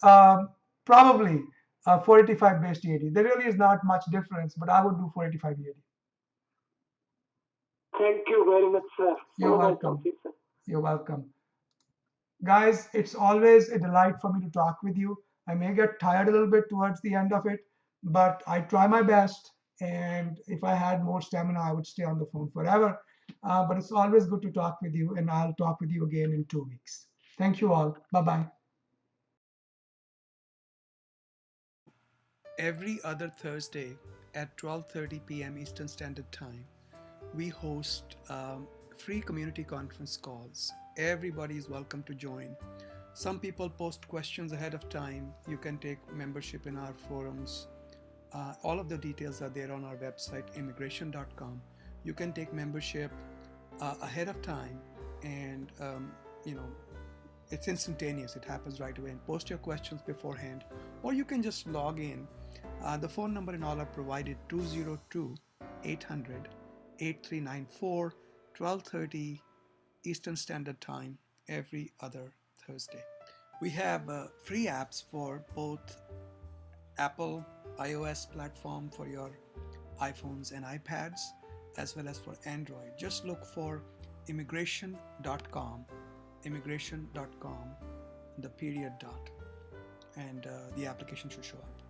probably a 485 based EAD. There really is not much difference, but I would do 485 EAD. Thank you very much, sir. You're welcome. You're welcome. Guys, it's always a delight for me to talk with you. I may get tired a little bit towards the end of it, but I try my best. And if I had more stamina, I would stay on the phone forever. But it's always good to talk with you, and I'll talk with you again in 2 weeks. Thank you all. Bye-bye. Every other Thursday at 12:30 p.m. Eastern Standard Time, we host free community conference calls. Everybody is welcome to join. Some people post questions ahead of time. You can take membership in our forums. All of the details are there on our website, immigration.com. You can take membership ahead of time, and it's instantaneous. It happens right away. And post your questions beforehand, or you can just log in. The phone number and all are provided: 202-800-8394, 12:30 Eastern Standard Time every other Thursday. We have free apps for both Apple iOS platform for your iPhones and iPads, as well as for Android. Just look for immigration.com, the period dot, and the application should show up.